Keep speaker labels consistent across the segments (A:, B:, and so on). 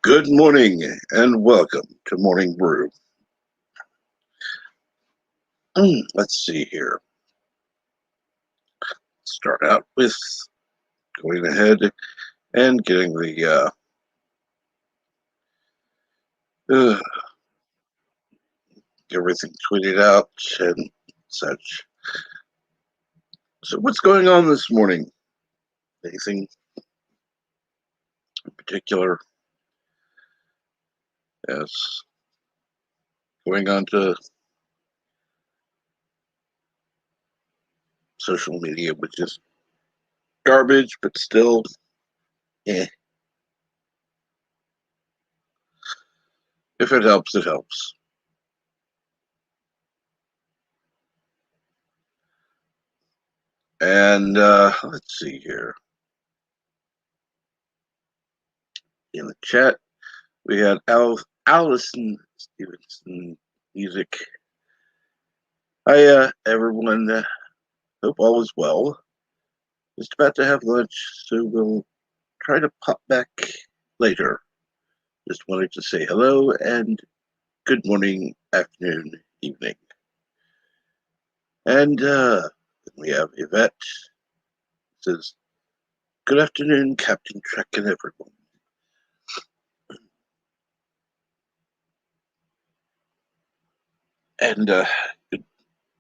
A: Good morning and welcome to Morning Brew. Let's see here. Start out with going ahead and getting the everything tweeted out and such. So what's going on this morning? Anything in particular? Yes. Going on to social media, which is garbage, but still, eh. If it helps, it helps. And let's see here. In the chat, we had Allison Stevenson music. Hi, everyone. Hope all is well. Just about to have lunch, so we'll try to pop back later. Just wanted to say hello and good morning, afternoon, evening. And we have Yvette. It says, good afternoon, Captain Trek and everyone. And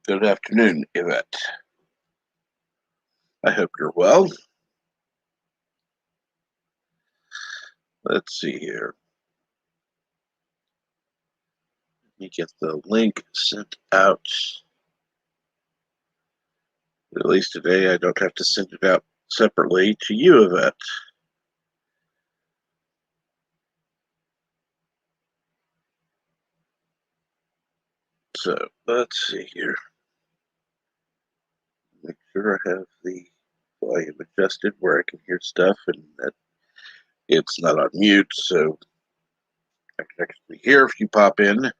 A: good afternoon, Yvette. I hope you're well. Let's see here. Let me get the link sent out. At least today I don't have to send it out separately to you, Yvette. So let's see here. Make sure I have the volume adjusted where I can hear stuff and that it's not on mute, so I can actually hear if you pop in.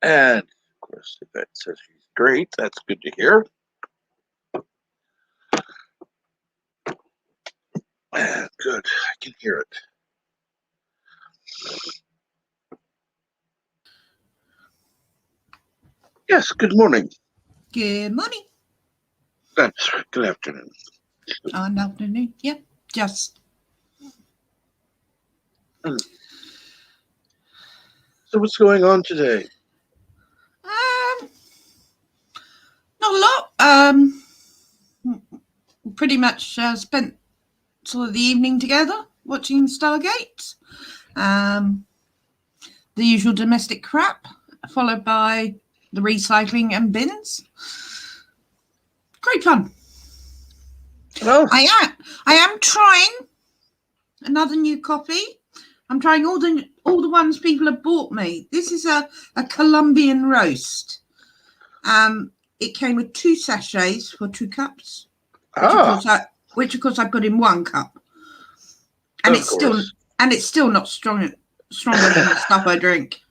A: And of course, Yvette says she's great. That's good to hear. Good, I can hear it. Yes, good morning.
B: Good morning.
A: That's right, good afternoon.
B: Good afternoon, yep, just.
A: So what's going on today?
B: Not a lot. Pretty much spent sort of the evening together watching Stargate. The usual domestic crap, followed by the recycling and bins. Great fun.
A: Oh.
B: I am trying another new coffee. I'm trying all the ones people have bought me. This is a Colombian roast. It came with 2 sachets for 2 cups, which of course I put in 1 cup, and it's still not stronger than the stuff I drink.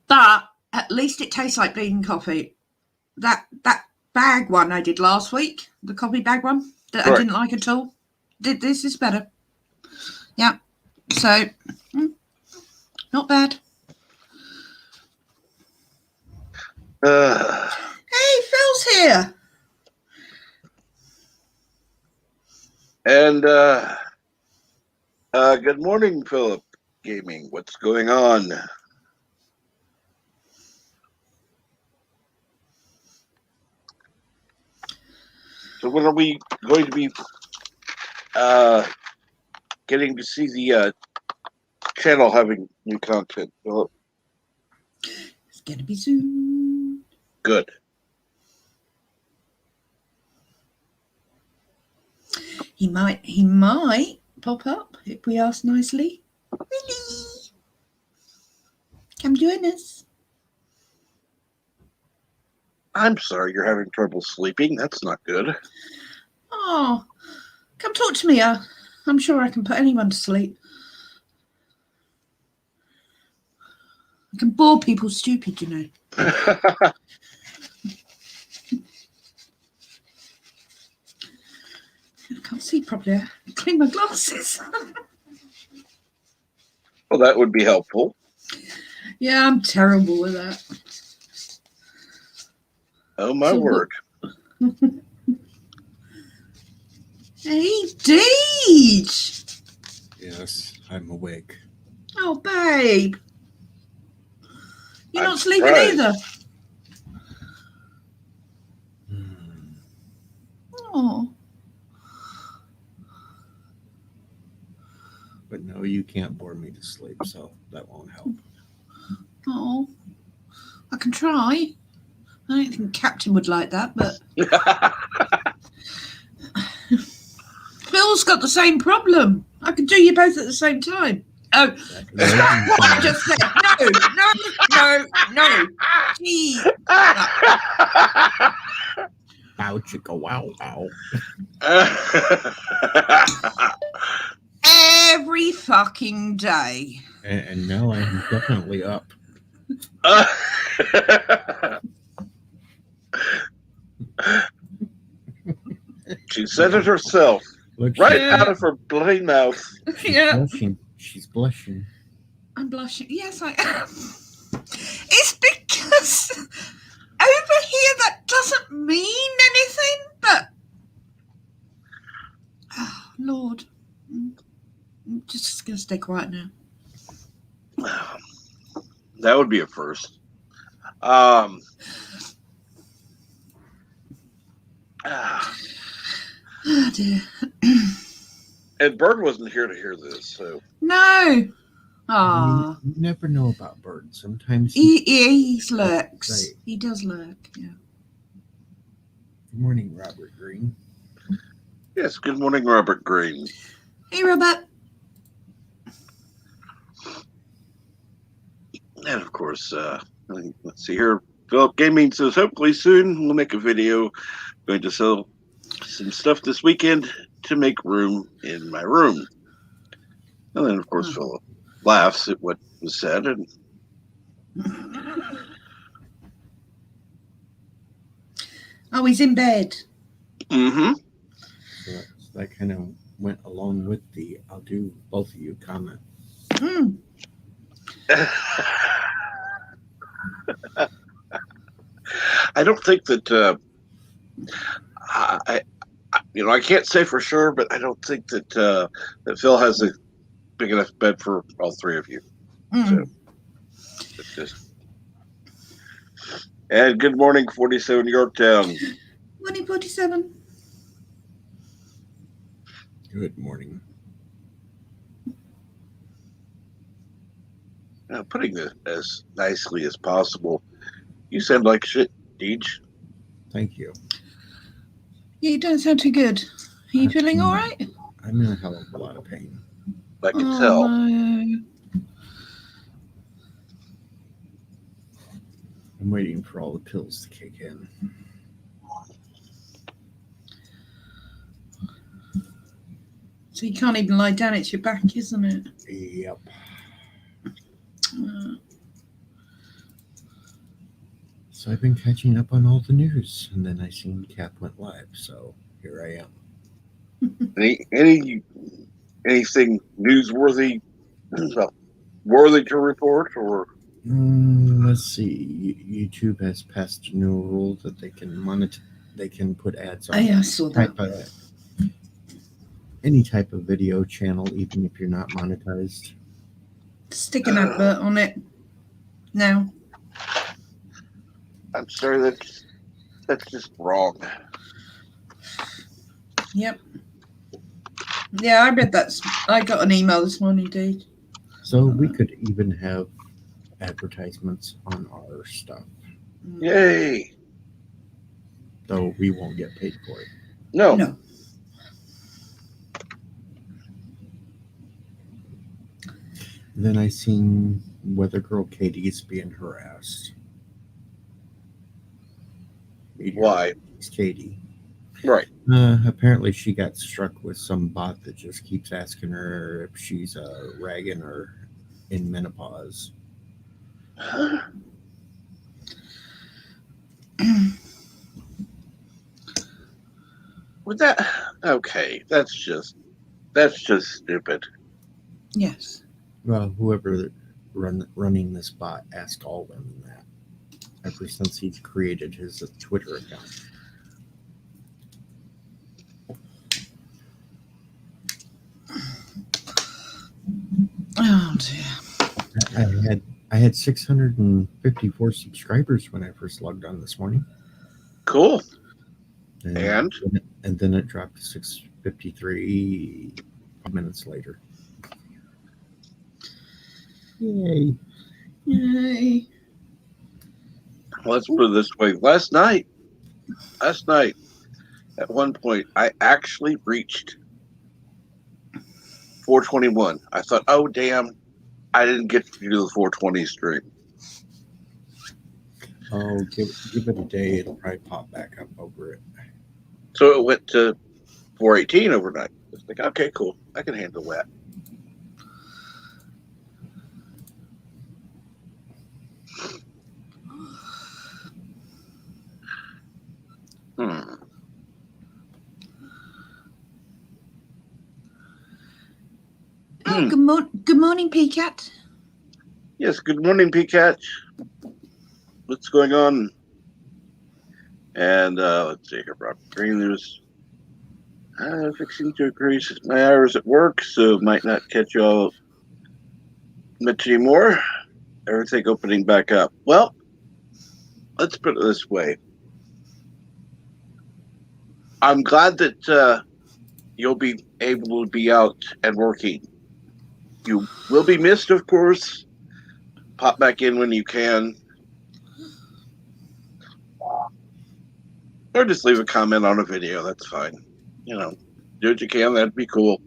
B: But at least it tastes like bean coffee. That bag one I did last week, the coffee bag one that I didn't like at all. This is better. Yeah, so not bad. Hey, Phil's here.
A: And good morning, Philip Gaming. What's going on? So when are we going to be getting to see the channel having new content, Philip?
B: It's going to be soon.
A: Good.
B: He might pop up if we ask nicely. Really? Come join us.
A: I'm sorry you're having trouble sleeping. That's not good.
B: Oh, come talk to me. I'm sure I can put anyone to sleep. I can bore people stupid, you know. I can't see properly. I clean my glasses.
A: Well, that would be helpful.
B: Yeah, I'm terrible with that.
A: Oh, my word.
B: Hey, Deej!
C: Yes, I'm awake.
B: Oh, babe. You're
A: I'm
B: not sleeping
A: surprised.
B: either.
C: Hmm.
B: Oh.
C: But no, you can't bore me to sleep, so that won't help.
B: Oh. I can try. I don't think Captain would like that, but Phil's got the same problem. I could do you both at the same time. Oh, stop what I just said. No. Gee.
C: Ow, chicka, wow, ow.
B: Every fucking day.
C: And now I'm definitely up.
A: She said it herself,
C: Look,
A: right
B: Yeah.
A: out of her plain mouth.
C: she's
B: Yeah.
C: blushing. She's blushing.
B: I'm blushing. Yes, I am. It's because over here that doesn't mean anything, but oh, Lord. I'm just going to stay quiet now.
A: That would be a first.
B: Oh, dear.
A: And Bird wasn't here to hear this, so
B: No. Ah.
C: You never know about birds. Sometimes
B: He lurks.
C: Right.
B: He does lurk, yeah.
C: Good morning, Robert Green.
A: yes. Good morning, Robert Green.
B: Hey, Robert.
A: And of course, let's see here. Philip Gaming says hopefully soon we'll make a video. Going to sell some stuff this weekend to make room in my room. And then, of course, Philip laughs at what was said, and
B: Oh, he's in bed.
A: mm-hmm.
C: So that kind of went along with the I'll do both of you comment.
B: Mm.
A: I don't think that I can't say for sure, but I don't think that that Phil has a big enough bed for all three of you.
B: Mm.
A: So it's just. And good morning, 47 Yorktown.
B: Morning, 47.
C: Good morning.
A: Putting this as nicely as possible. You sound like shit, Deej.
C: Thank you.
B: Yeah, you don't sound too good. Are you feeling all right?
C: I'm in a hell of a lot of pain.
A: I can tell.
B: No.
C: I'm waiting for all the pills to kick in.
B: So you can't even lie down. It's your back, isn't it?
C: Yep. So I've been catching up on all the news, and then I seen Cap went live, so here I am.
A: Anything newsworthy, worthy to report, or
C: Let's see. YouTube has passed a new rule that they can They can put ads on.
B: Oh, yeah, I saw that.
C: Any type of video channel, even if you're not monetized.
B: Stick an advert on it. No.
A: I'm sorry, that's just wrong.
B: Yep. Yeah, I read that. I got an email this morning, dude.
C: So we could even have advertisements on our stuff,
A: Yay!
C: though we won't get paid for it.
A: No.
C: Then I seen Weather Girl Katie's being harassed.
A: Why?
C: It's Katie.
A: Right.
C: Apparently she got struck with some bot that just keeps asking her if she's ragging or in menopause.
A: Would that Okay, that's just stupid.
B: Yes.
C: Well, whoever running this bot asked all women that ever since he created his Twitter account.
B: Oh dear.
C: I had 654 subscribers when I first logged on this morning.
A: Cool.
C: And then it dropped to 653 minutes later. Yay.
B: Yay.
A: Let's put it this way. Last night, at one point, I actually reached 421. I thought, oh, damn, I didn't get to do the 420 stream.
C: Oh, give it a day. It'll probably pop back up over it.
A: So it went to 418 overnight. It's like, okay, cool. I can handle that.
B: Oh, good morning, Peacat.
A: Yes, good morning, Peacat. What's going on? And let's see here, Rob Green. There's fixing to increase my hours at work, so might not catch y'all much anymore. Everything opening back up. Well, let's put it this way. I'm glad that you'll be able to be out and working. You will be missed, of course. Pop back in when you can. Or just leave a comment on a video. That's fine. You know, do what you can. That'd be cool.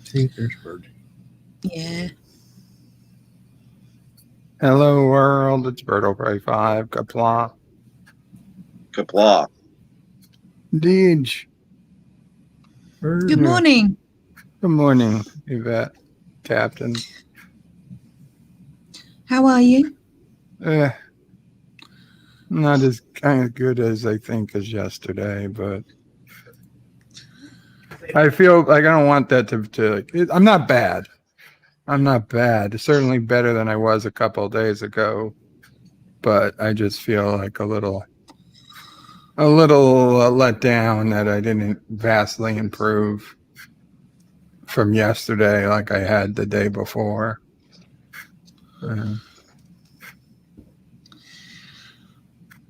C: See, there's Bird.
B: Yeah.
D: Hello, world. It's Birdo5. Kapla.
A: Kapla.
D: Deej.
B: Good morning.
D: Good morning, Yvette, Captain.
B: How are you?
D: Not as kind of good as I think as yesterday, but I feel like I don't want that to I'm not bad. I'm not bad. It's certainly better than I was a couple of days ago, but I just feel like a little let down that I didn't vastly improve from yesterday like I had the day before.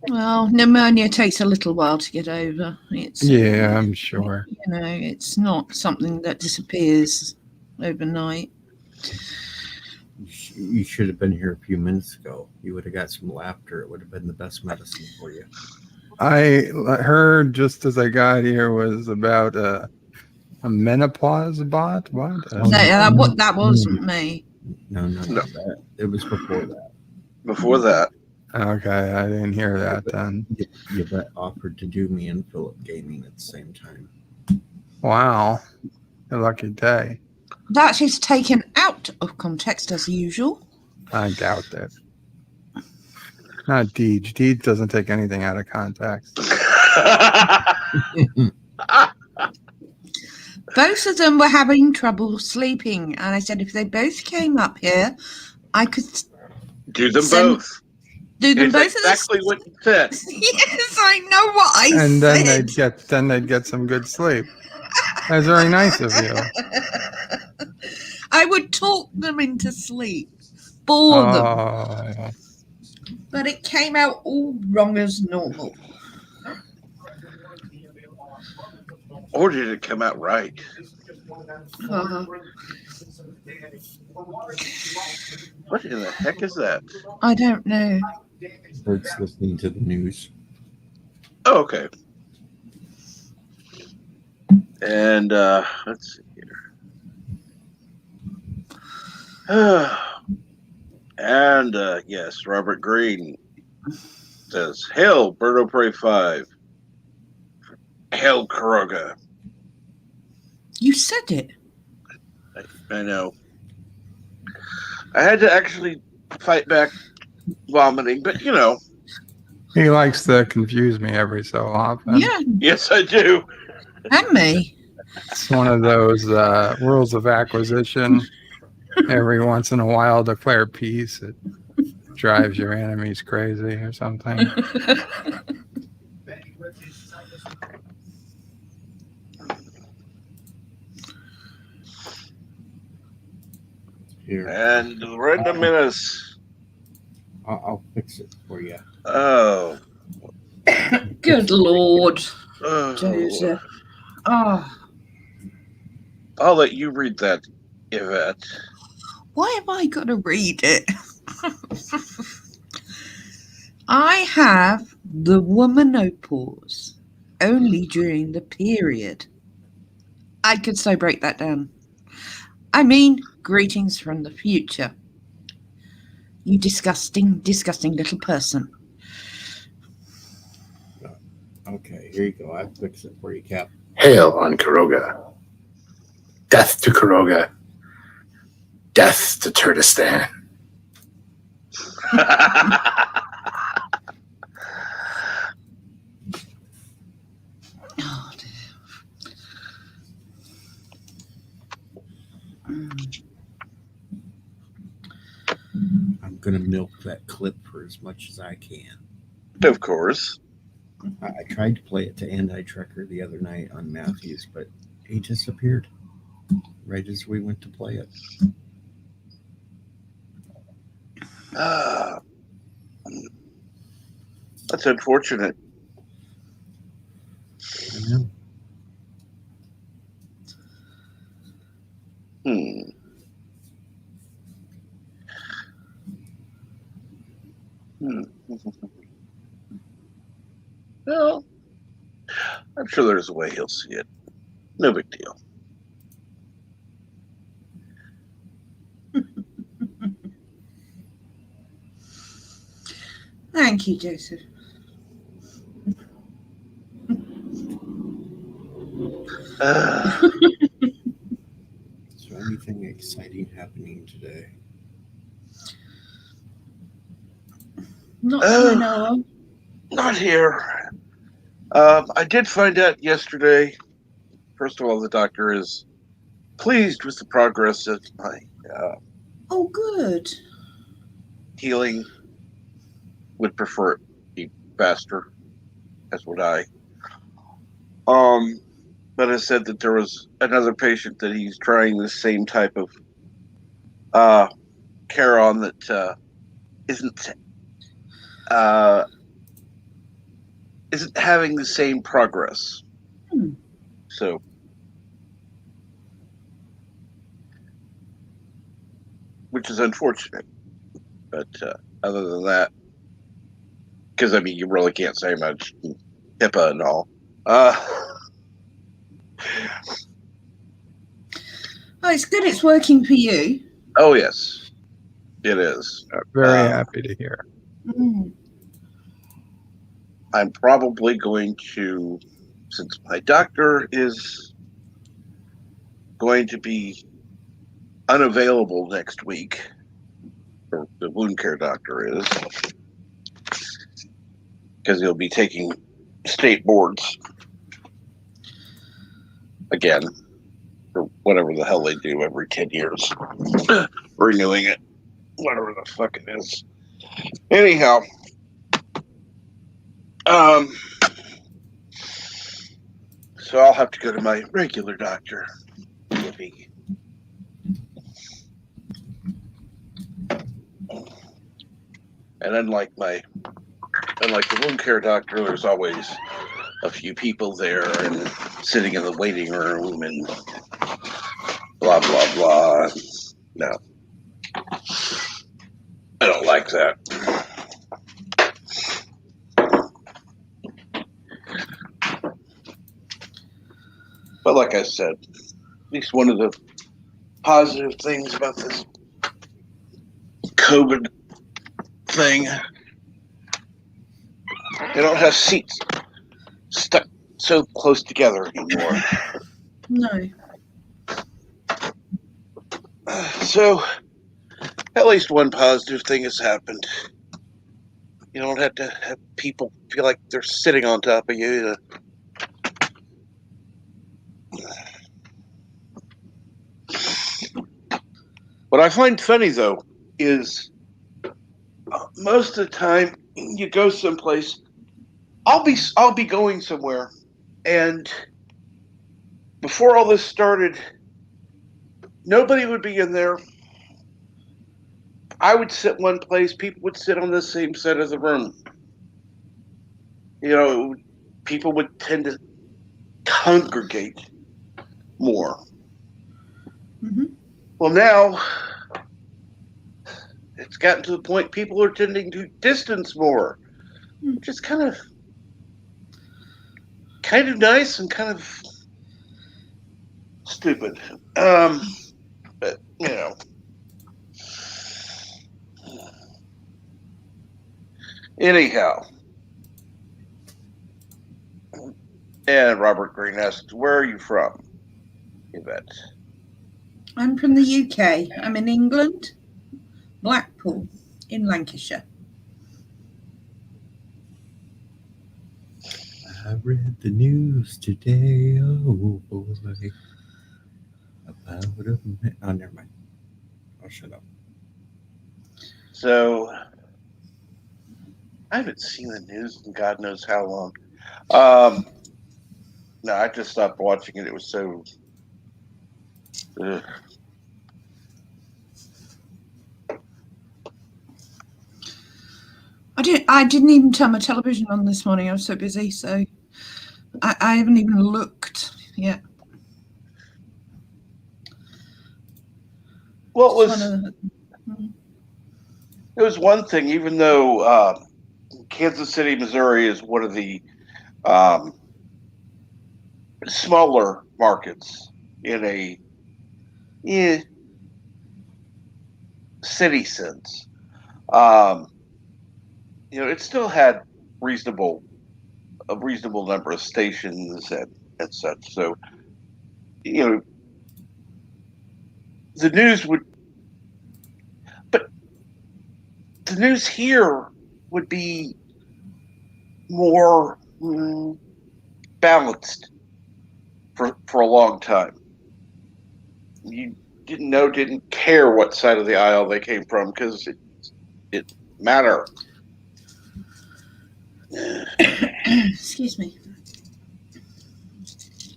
B: Well, pneumonia takes a little while to get over.
D: Yeah, I'm sure.
B: You know, it's not something that disappears overnight.
C: You should have been here a few minutes ago. You would have got some laughter. It would have been the best medicine for you. I
D: heard just as I got here was about a menopause bot. What?
B: That wasn't me.
C: No. It was before that.
A: Before that.
D: Okay, I didn't hear that then.
C: Yvette offered to do me and Philip gaming at the same time.
D: Wow. A lucky day.
B: That is taken out of context as usual.
D: I doubt that. Not Deej. Deej doesn't take anything out of context.
B: Both of them were having trouble sleeping, and I said if they both came up here, I could
A: do them both.
B: Do them both.
A: Exactly what you said.
B: Yes, I know what I said.
D: And then they'd get some good sleep. That's very nice of you.
B: I would talk them into sleep, bore them. But it came out all wrong as normal.
A: Or did it come out right? What in the heck is that?
B: I don't know.
C: Bird's listening to the news.
A: Oh, okay. And let's see here. And yes, Robert Green says, "Hail, Birdo Prey 5. Hail, Kuroga."
B: You said it.
A: I know. I had to actually fight back vomiting, but you know,
D: He likes to confuse me every so often.
B: Yeah,
A: Yes, I do.
B: and me.
D: It's one of those rules of acquisition. Every once in a while, declare peace. It drives your enemies crazy or something.
C: Here,
A: And Lorenda Menace.
C: I'll fix it for you.
A: Oh.
B: Good Lord,
A: Oh.
B: Joseph. Oh,
A: I'll let you read that, Yvette.
B: why have I got to read it? I have the womanopause only during the period. I could so break that down. I mean, greetings from the future. You disgusting, disgusting little person.
C: Okay, here you go. I'll fix it for you, Cap.
E: Hail on Kuroga. Death to Kuroga. Death to Turkestan.
B: Oh, dear.
C: I'm gonna milk that clip for as much as I can.
A: Of course.
C: I tried to play it to Anti-Trekker the other night on Matthews, but he disappeared right as we went to play it.
A: That's unfortunate.
C: I know.
A: Well, I'm sure there's a way he'll see it. No big deal.
B: Thank you, Joseph.
C: Is there anything exciting happening today?
B: Not that I know of.
A: Not here. I did find out yesterday. First of all, the doctor is pleased with the progress of my
B: Oh, good.
A: healing. Would prefer it be faster, as would I. But I said that there was another patient that he's trying the same type of care on that isn't having the same progress. So, which is unfortunate. But other than that, because I mean, you really can't say much. HIPAA and all.
B: Oh, it's good it's working for you.
A: Oh yes, it is.
D: Very happy to hear.
A: I'm probably going to, since my doctor is going to be unavailable next week, or the wound care doctor is, because he'll be taking state boards again, or whatever the hell they do every 10 years, renewing it, whatever the fuck it is. Anyhow, so I'll have to go to my regular doctor. And unlike the wound care doctor, there's always a few people there and sitting in the waiting room and blah blah blah. No, I don't like that. But like I said, at least one of the positive things about this COVID thing, they don't have seats stuck so close together anymore.
B: No.
A: So, at least one positive thing has happened. You don't have to have people feel like they're sitting on top of you. What I find funny though is most of the time you go someplace. I'll be going somewhere, and before all this started, nobody would be in there. I would sit one place. People would sit on the same side of the room. People would tend to congregate more.
B: Mm-hmm.
A: Well, now it's gotten to the point people are tending to distance more, which is kind of nice and kind of stupid. But anyhow. And Robert Green asks, "Where are you from?" Yvette.
B: I'm from the UK. I'm in England, Blackpool, in Lancashire.
C: I read the news today. Oh boy. About a minute. Oh, never mind. I'll shut up.
A: So I haven't seen the news in God knows how long. No, I just stopped watching it. It was so. Ugh.
B: I didn't even turn my television on this morning. I was so busy, so I haven't even looked yet.
A: Well, it was one thing, even though Kansas City, Missouri is one of the smaller markets in a city sense. It still had a reasonable number of stations and such. So, the news would, but the news here would be more balanced for a long time. You didn't care what side of the aisle they came from because it mattered.
B: Excuse me.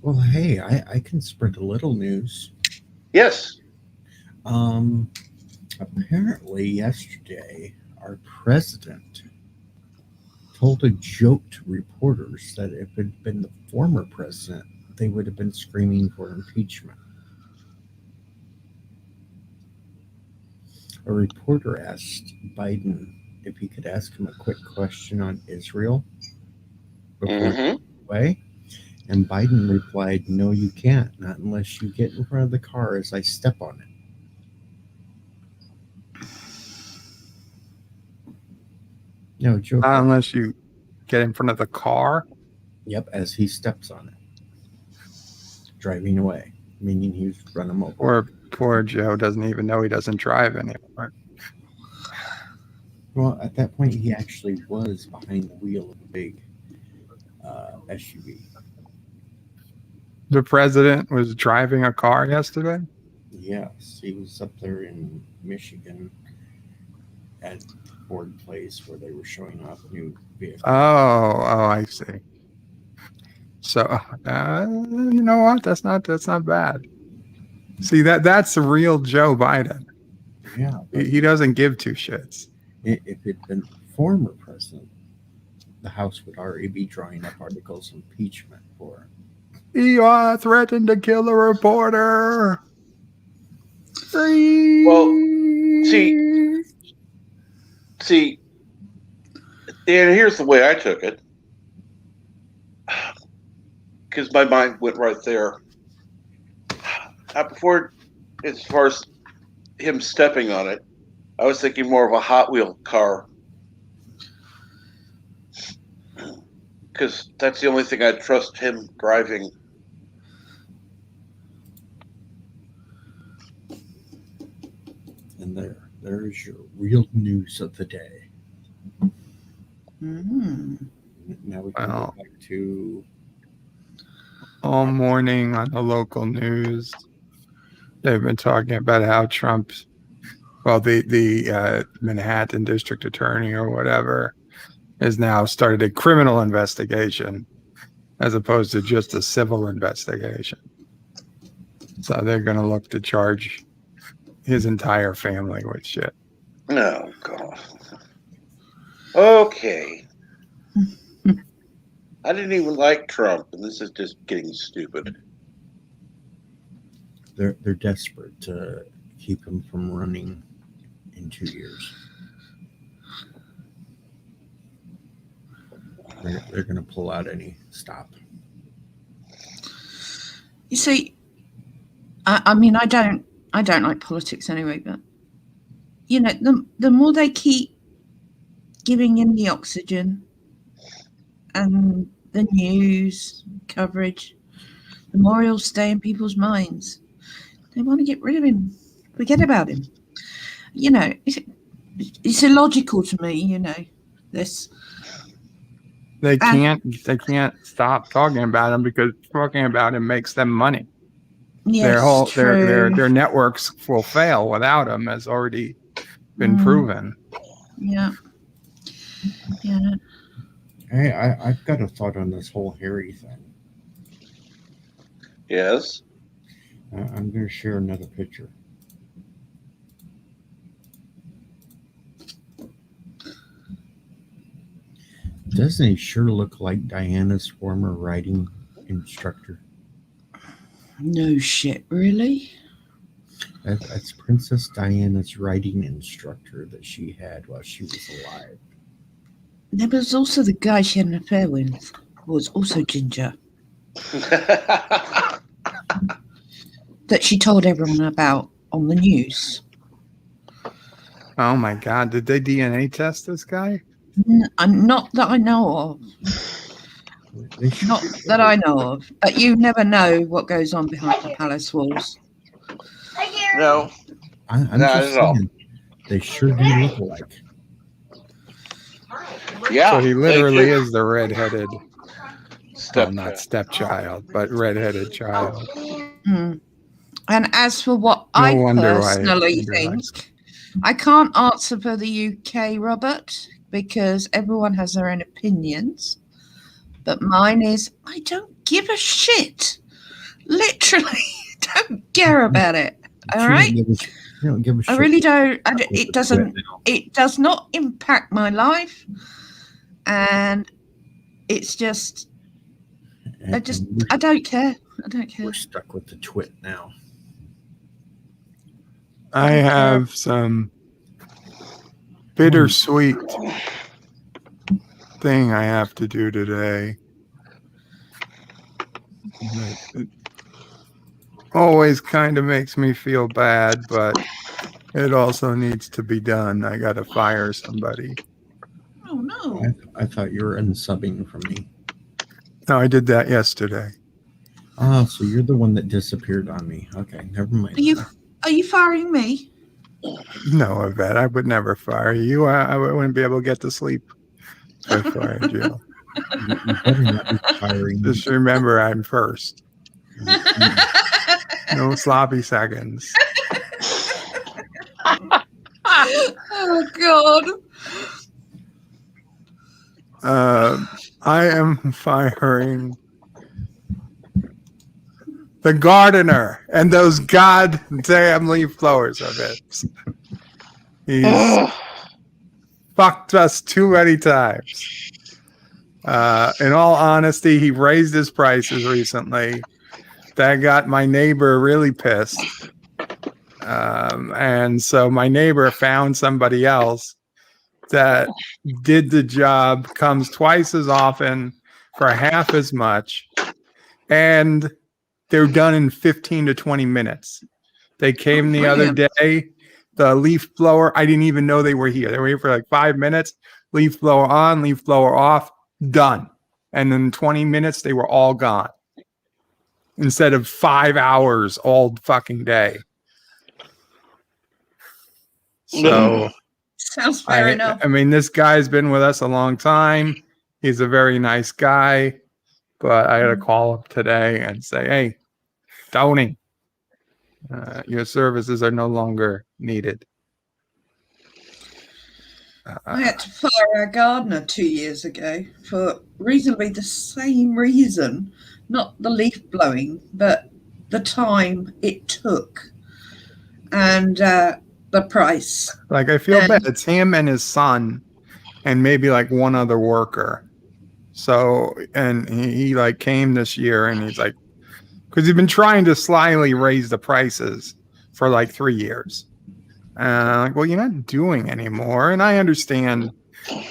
C: Well, hey, I can spread a little news.
A: Yes.
C: Apparently yesterday, our president told a joke to reporters that if it had been the former president, they would have been screaming for impeachment. A reporter asked Biden if he could ask him a quick question on Israel before he went away. And Biden replied, "No, you can't. Not unless you get in front of the car as I step on it." No joke.
D: Not unless you get in front of the car.
C: Yep, as he steps on it, driving away, meaning he's run him over.
D: Poor Joe doesn't even know he doesn't drive anymore.
C: Well, at that point, he actually was behind the wheel of a big SUV.
D: The president was driving a car yesterday?
C: Yes, he was up there in Michigan at the Ford place where they were showing off new vehicles.
D: Oh, I see. So, you know what? That's not bad. See, that's the real Joe Biden.
C: Yeah,
D: He doesn't give two shits.
C: if it had been the former president, the House would already be drawing up articles of impeachment for him.
D: He threatened to kill a reporter.
A: Well, see, and here's the way I took it, because my mind went right there. Before, as far as him stepping on it, I was thinking more of a Hot Wheel car, because that's the only thing I'd trust him driving.
C: And there's your real news of the day. Now we can go back to
D: all morning on the local news. They've been talking about how Trump's, the Manhattan district attorney or whatever, has now started a criminal investigation as opposed to just a civil investigation. So they're going to look to charge his entire family with shit.
A: Oh, God. Okay. I didn't even like Trump, and this is just getting stupid.
C: they're desperate to keep him from running in 2 years. They're going to pull out any stop.
B: You see, I mean, I don't like politics anyway, but you know, the more they keep giving him the oxygen and the news coverage, the more he'll stay in people's minds. They want to get rid of him, forget about him. You know, it's illogical to me. You know, this.
D: They can't stop talking about him because talking about him makes them money.
B: Yes,
D: their networks will fail without him, has already been proven.
B: Yeah. Yeah.
C: Hey, I've got a thought on this whole Harry thing.
A: Yes?
C: I'm going to share another picture. Doesn't he sure look like Diana's former riding instructor?
B: No shit, really?
C: That's Princess Diana's riding instructor that she had while she was alive.
B: There was also the guy she had an affair with, who was also ginger, that she told everyone about on the news.
D: Oh my God! Did they DNA test this guy?
B: Not that I know of. Not that I know of. But you never know what goes on behind the palace walls.
A: No.
C: I'm just saying, they sure do look alike.
A: Yeah.
D: So he literally is the redheaded, not stepchild, but redheaded child.
B: And as for what I personally think, I can't answer for the UK, Robert, because everyone has their own opinions. But mine is, I don't give a shit. Literally, don't care about it. All right?
C: Don't give a shit.
B: I really don't. It does not impact my life. And it's just, I don't care. I don't care.
C: We're stuck with the twit now.
D: I have some bittersweet thing I have to do today. It always kind of makes me feel bad, but it also needs to be done. I got to fire somebody.
B: Oh, no.
C: I thought you were unsubbing from me.
D: No, I did that yesterday.
C: Oh, so you're the one that disappeared on me. Okay, never mind.
B: Are you firing me?
D: No, Yvette, I would never fire you. I wouldn't be able to get to sleep if I fired you.
C: You better not be firing me.
D: Just remember, I'm first. No sloppy seconds.
B: Oh, God.
D: I am firing the gardener and those goddamn leaf blowers of it. He's fucked us too many times. In all honesty, he raised his prices recently. That got my neighbor really pissed. And so my neighbor found somebody else that did the job, comes twice as often for half as much, and they're done in 15 to 20 minutes. They came the other day. The leaf blower, I didn't even know they were here. They were here for like 5 minutes. Leaf blower on, leaf blower off, done. And in 20 minutes, they were all gone. Instead of 5 hours all fucking day. So
B: Sounds fair enough.
D: I mean, this guy's been with us a long time. He's a very nice guy, but I had to call him today and say, "Hey, Tony, your services are no longer needed."
B: I had to fire our gardener 2 years ago for reasonably the same reason, not the leaf blowing, but the time it took and the price.
D: Like, I feel bad. It's him and his son, and maybe like one other worker. So, and he like came this year, and he's like, because he's been trying to slyly raise the prices for like 3 years. And I'm like, well, you're not doing anymore. And I understand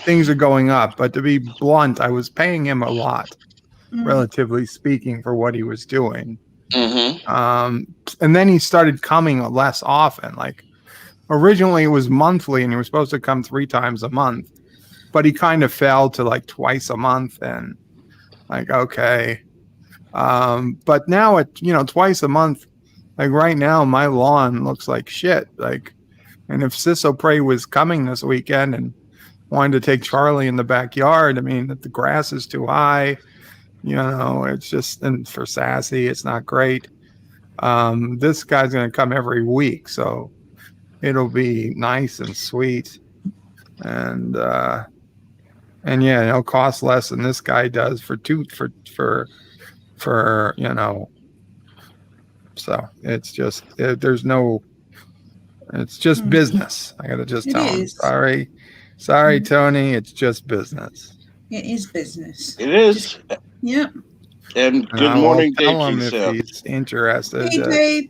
D: things are going up, but to be blunt, I was paying him a lot, relatively speaking, for what he was doing. And then he started coming less often. Like, originally it was monthly, and he was supposed to come 3 times a month, but he kind of fell to like twice a month, and like, okay. But now twice a month, like right now, my lawn looks like shit. Like, and if Sissopray was coming this weekend and wanted to take Charlie in the backyard, I mean, the grass is too high, it's just, and for Sassy, it's not great. This guy's going to come every week, so it'll be nice and sweet. And yeah, it'll cost less than this guy does for so it's just, it's just business. I gotta just tell him, sorry, Tony, it's just business.
B: It is business.
A: It is.
B: Yeah.
A: And good morning, Dave.
D: Tell him if he's interested.
B: Hey, Dave.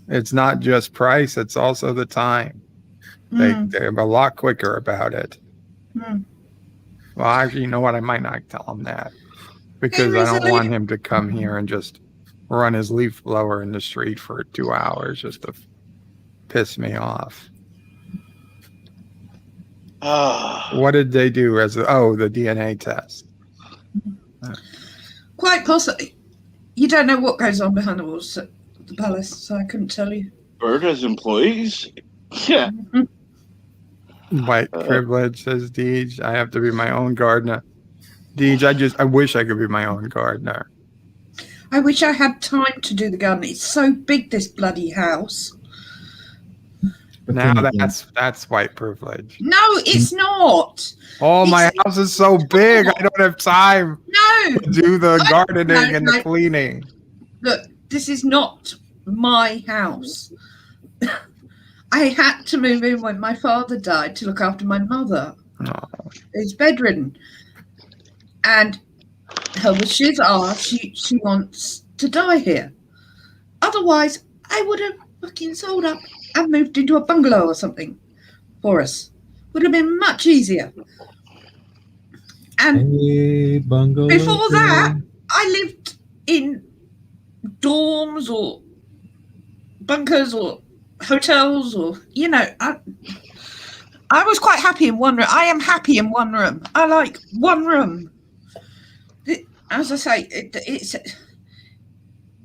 D: It's not just price; it's also the time. They're a lot quicker about it. Well, actually, you know what? I might not tell him that, because I don't want him to come here and just run his leaf blower in the street for 2 hours just to piss me off. What did they do the DNA test?
B: Quite possibly. You don't know what goes on behind the walls at the palace, so I couldn't tell you.
A: Bird has employees? Yeah.
D: White privilege, says Deej. I have to be my own gardener. Deej, I wish I could be my own gardener.
B: I wish I had time to do the garden. It's so big, this bloody house.
C: But
D: now
C: then again,
D: that's white privilege.
B: No, it's not.
D: Oh, my house is so big. I don't have time
B: to
D: do the gardening and the cleaning.
B: Look, this is not my house. I had to move in when my father died to look after my mother. Who's bedridden. And her wishes are she wants to die here. Otherwise, I would have fucking sold up and moved into a bungalow or something for us. Would have been much easier. And before that, I lived in dorms or bunkers or hotels, or I was quite happy in one room. I am happy in one room. I like one room. As I say,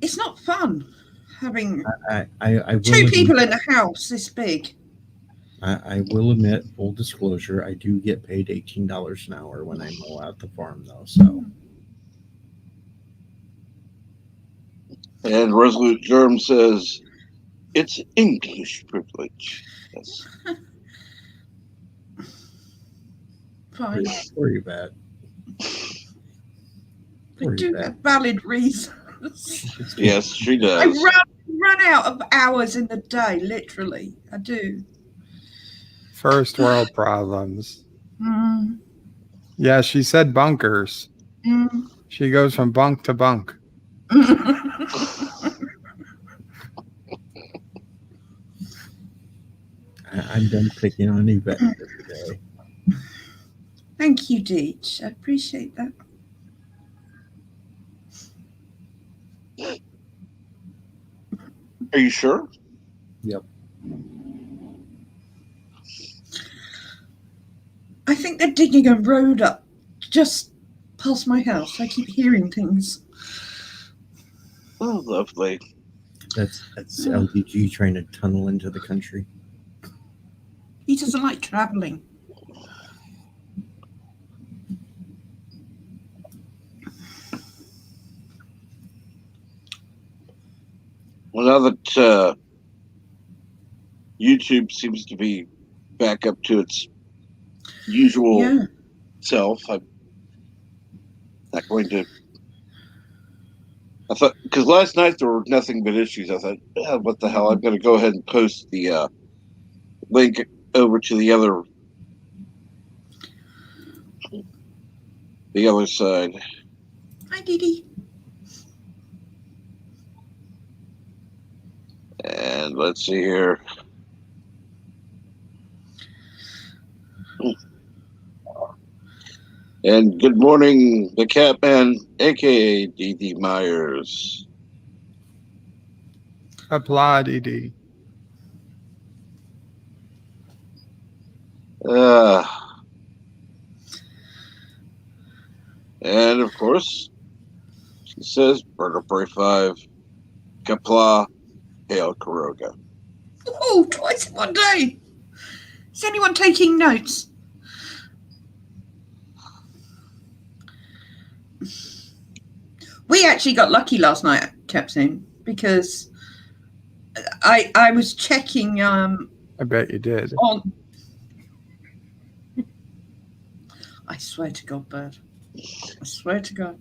B: it's not fun having
C: I
B: two people in a house this big.
C: I will admit, full disclosure, I do get paid $18 an hour when I mow out the farm, though. So.
A: And Resolute Germ says, it's English privilege. Yes.
B: Fine.
C: Worry about.
B: I do have valid reasons.
A: Yes, she does.
B: I run out of hours in the day, literally. I do.
D: First world problems. Yeah, she said bunkers. She goes from bunk to bunk.
C: I'm done picking on Yvette every day.
B: Thank you, Deej. I appreciate that.
A: Are you sure?
C: Yep.
B: I think they're digging a road up just past my house. I keep hearing things.
A: Oh, lovely.
C: That's LDG trying to tunnel into the country.
B: He doesn't like traveling.
A: Well, now that YouTube seems to be back up to its usual self, I'm not going to. I thought, because last night there were nothing but issues. I thought, what the hell? I'm going to go ahead and post the link over to the other side.
B: Hi, Dee.
A: And let's see here. And good morning, the Catman, aka D.D. Myers.
D: Applaud, ED.
A: And of course, she says, Bird of Prey 5, Kapla, Hail Karoga.
B: Oh, twice in one day. Is anyone taking notes? We actually got lucky last night, I kept saying, because I was checking
D: I bet you did.
B: on. I swear to God, Bird. I swear to God.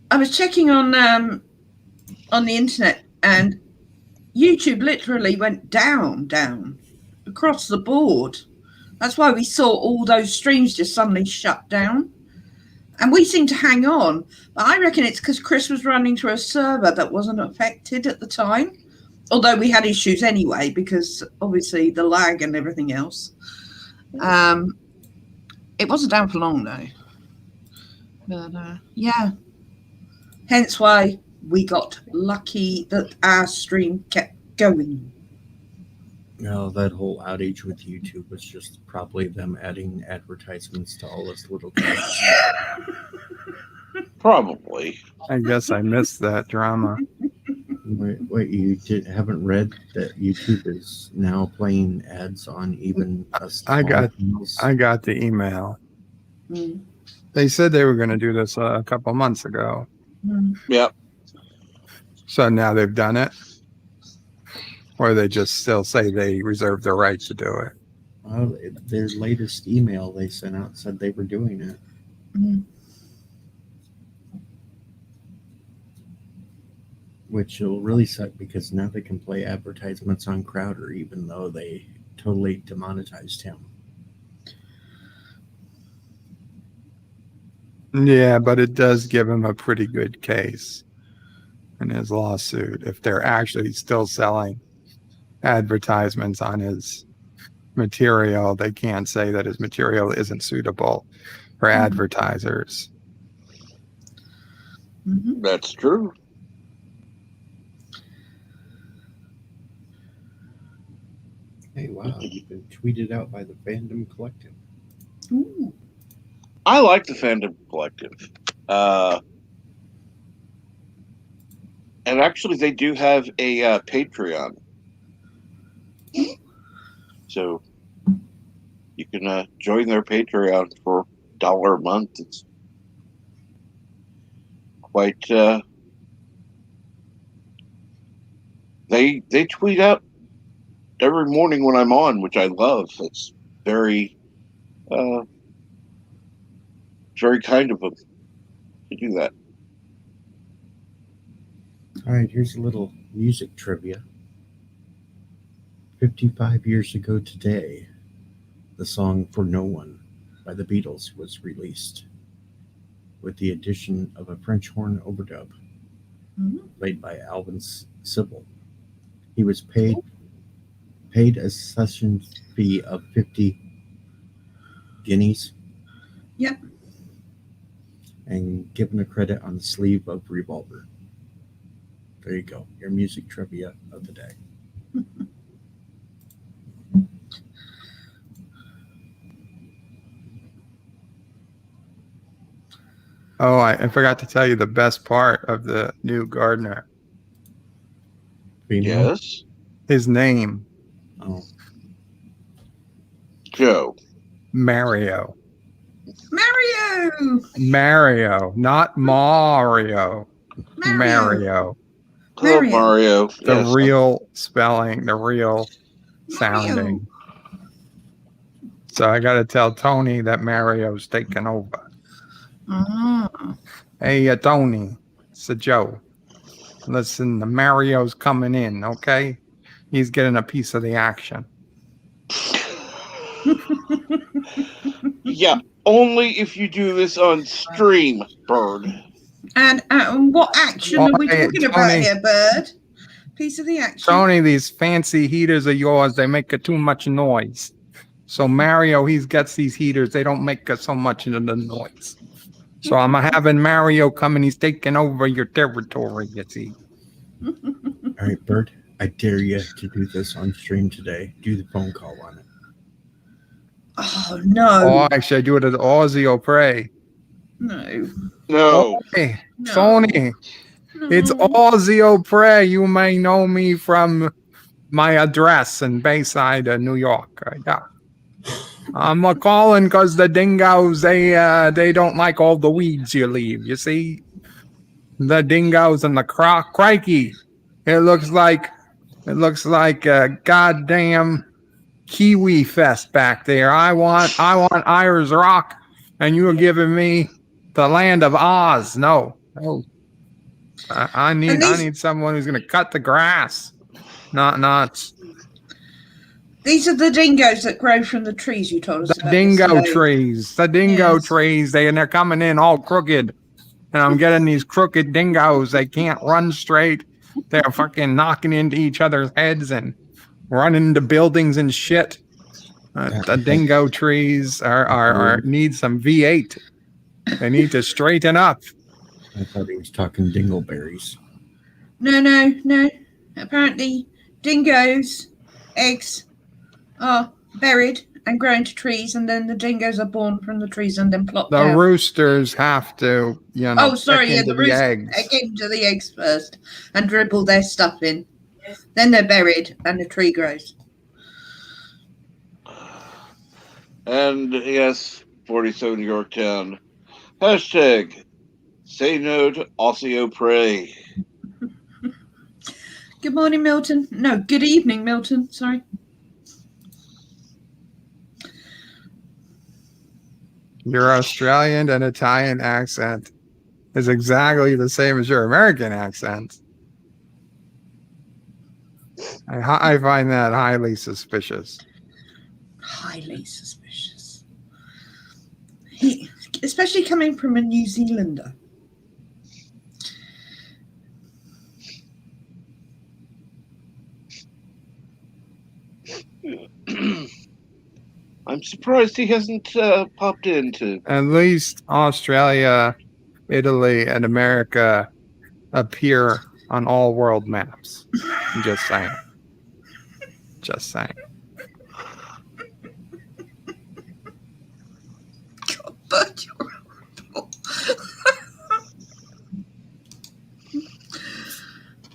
B: I was checking on the internet, and YouTube literally went down across the board. That's why we saw all those streams just suddenly shut down. And we seem to hang on. But I reckon it's because Chris was running through a server that wasn't affected at the time. Although we had issues anyway, because obviously the lag and everything else. It wasn't down for long, though. But, yeah. Hence why we got lucky that our stream kept going.
C: No, that whole outage with YouTube was just probably them adding advertisements to all this little text.
A: Probably.
D: I guess I missed that drama.
C: Wait, you haven't read that YouTube is now playing ads on even
D: I got the email.
B: Mm.
D: They said they were going to do this a couple months ago.
B: Mm.
A: Yep.
D: So now they've done it? Or they just still say they reserve the right to do it?
C: Well, their latest email they sent out said they were doing it.
B: Mm.
C: Which will really suck because now they can play advertisements on Crowder even though they totally demonetized him.
D: Yeah, but it does give him a pretty good case in his lawsuit if they're actually still selling advertisements on his material. They can't say that his material isn't suitable for advertisers.
B: Mm-hmm.
A: That's true.
C: Hey, wow, you've been tweeted out by the Fandom Collective.
B: Ooh.
A: I like the Fandom Collective. And actually, they do have a Patreon. So you can join their Patreon for $1 a month. It's quite... They tweet out every morning when I'm on, which I love. It's very kind of them to do that.
C: All right, here's a little music trivia. 55 years ago today, the song For No One by the Beatles was released with the addition of a French horn overdub played by Alvin Sybil. He was paid a session fee of 50 guineas.
B: Yep.
C: And given a credit on the sleeve of Revolver. There you go, your music trivia of the day.
D: Oh, I forgot to tell you the best part of the new gardener.
C: Female?
A: Yes.
D: His name.
C: Oh.
A: Joe.
D: Mario.
B: Mario.
D: Not Mario. Mario.
A: Oh, Mario.
D: The
A: Yes.
D: real spelling, the real sounding. So I got to tell Tony that Mario's taking over. Hey, Tony, it's a Joe. Listen, the Mario's coming in, okay? He's getting a piece of the action.
A: Yeah, only if you do this on stream, Bird.
B: And what action are we talking about here, Bird? Piece of the action.
D: Tony, these fancy heaters of yours, they make too much noise. So Mario, he gets these heaters, they don't make so much of the noise. So I'm having Mario come and he's taking over your territory, you see.
C: All right, Bert, I dare you to do this on stream today. Do the phone call on it.
B: Oh, no.
D: Oh, actually, I do it as Aussie or Pray.
B: No.
D: Hey, Tony, it's Aussie or Pray. You may know me from my address in Bayside, New York. Yeah. I'm calling because the dingoes, they don't like all the weeds you leave, you see? The dingoes and the crikey. It looks like a goddamn Kiwi fest back there. I want Irish rock, and you're giving me the land of Oz. No. I need someone who's gonna cut the grass. Not
B: These are the dingoes that grow from the trees you told us about.
D: The dingo trees. They're coming in all crooked. And I'm getting these crooked dingoes. They can't run straight. They're fucking knocking into each other's heads and running into buildings and shit. The dingo trees are need some V8. They need to straighten up.
C: I thought he was talking dingleberries.
B: No. Apparently, dingoes' eggs are buried and grow into trees, and then the dingoes are born from the trees and then plop down.
D: The roosters have to,
B: the roosters get into the eggs first and dribble their stuff in. Then they're buried and the tree grows.
A: And yes, 47 Yorktown. Hashtag say no to Aussie Prey.
B: Good morning, Milton. No, good evening, Milton. Sorry.
D: Your Australian and Italian accent is exactly the same as your American accent. I find that highly suspicious.
B: Highly suspicious. Especially coming from a New Zealander.
A: I'm surprised he hasn't popped into.
D: At least Australia, Italy, and America appear on all world maps. I'm just saying.
B: God, but you're horrible.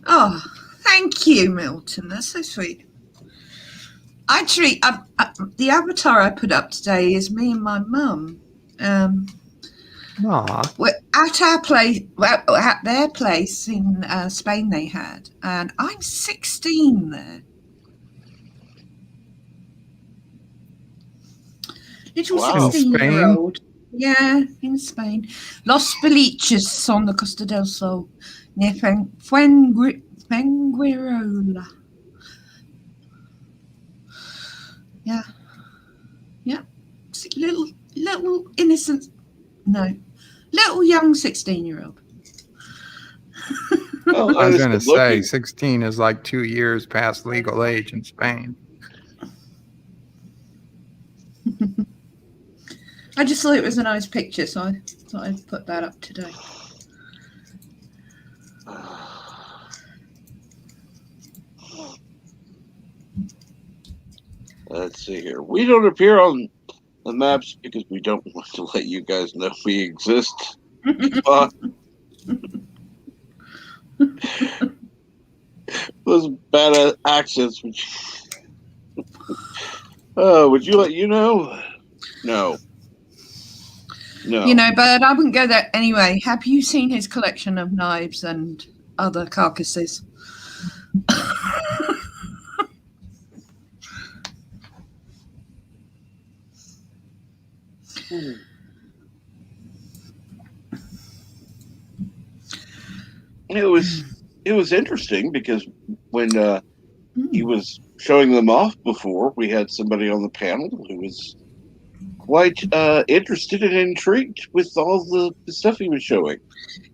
B: Oh, thank you, Milton. That's so sweet. Actually, the avatar I put up today is me and my mum. We're at our place, at their place in Spain they had, and I'm 16 there. Little 16-year-old. Yeah, in Spain. Los Felices on the Costa del Sol, near Fuengirola. Yeah. Little innocent. No. Little young 16-year-old.
D: I was going to say 16 is like 2 years past legal age in Spain.
B: I just thought it was a nice picture, so I thought I'd put that up today.
A: Let's see here. We don't appear on the maps because we don't want to let you guys know we exist. Those bad accents. Would you let you know? No. No.
B: You know, but I wouldn't go there anyway. Have you seen his collection of knives and other carcasses?
A: It was interesting because when he was showing them off before, we had somebody on the panel who was quite interested and intrigued with all the stuff he was showing.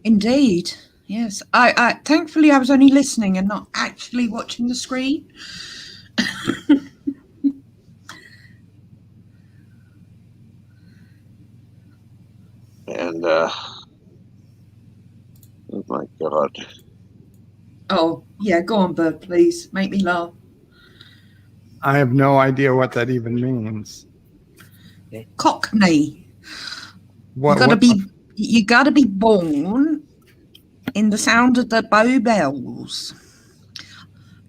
B: Indeed. Yes. I thankfully I was only listening and not actually watching the screen.
A: And oh my God.
B: Oh, yeah, go on, Bert, please. Make me laugh.
D: I have no idea what that even means.
B: Cockney.
D: What?
B: You gotta be born in the sound of the bow bells.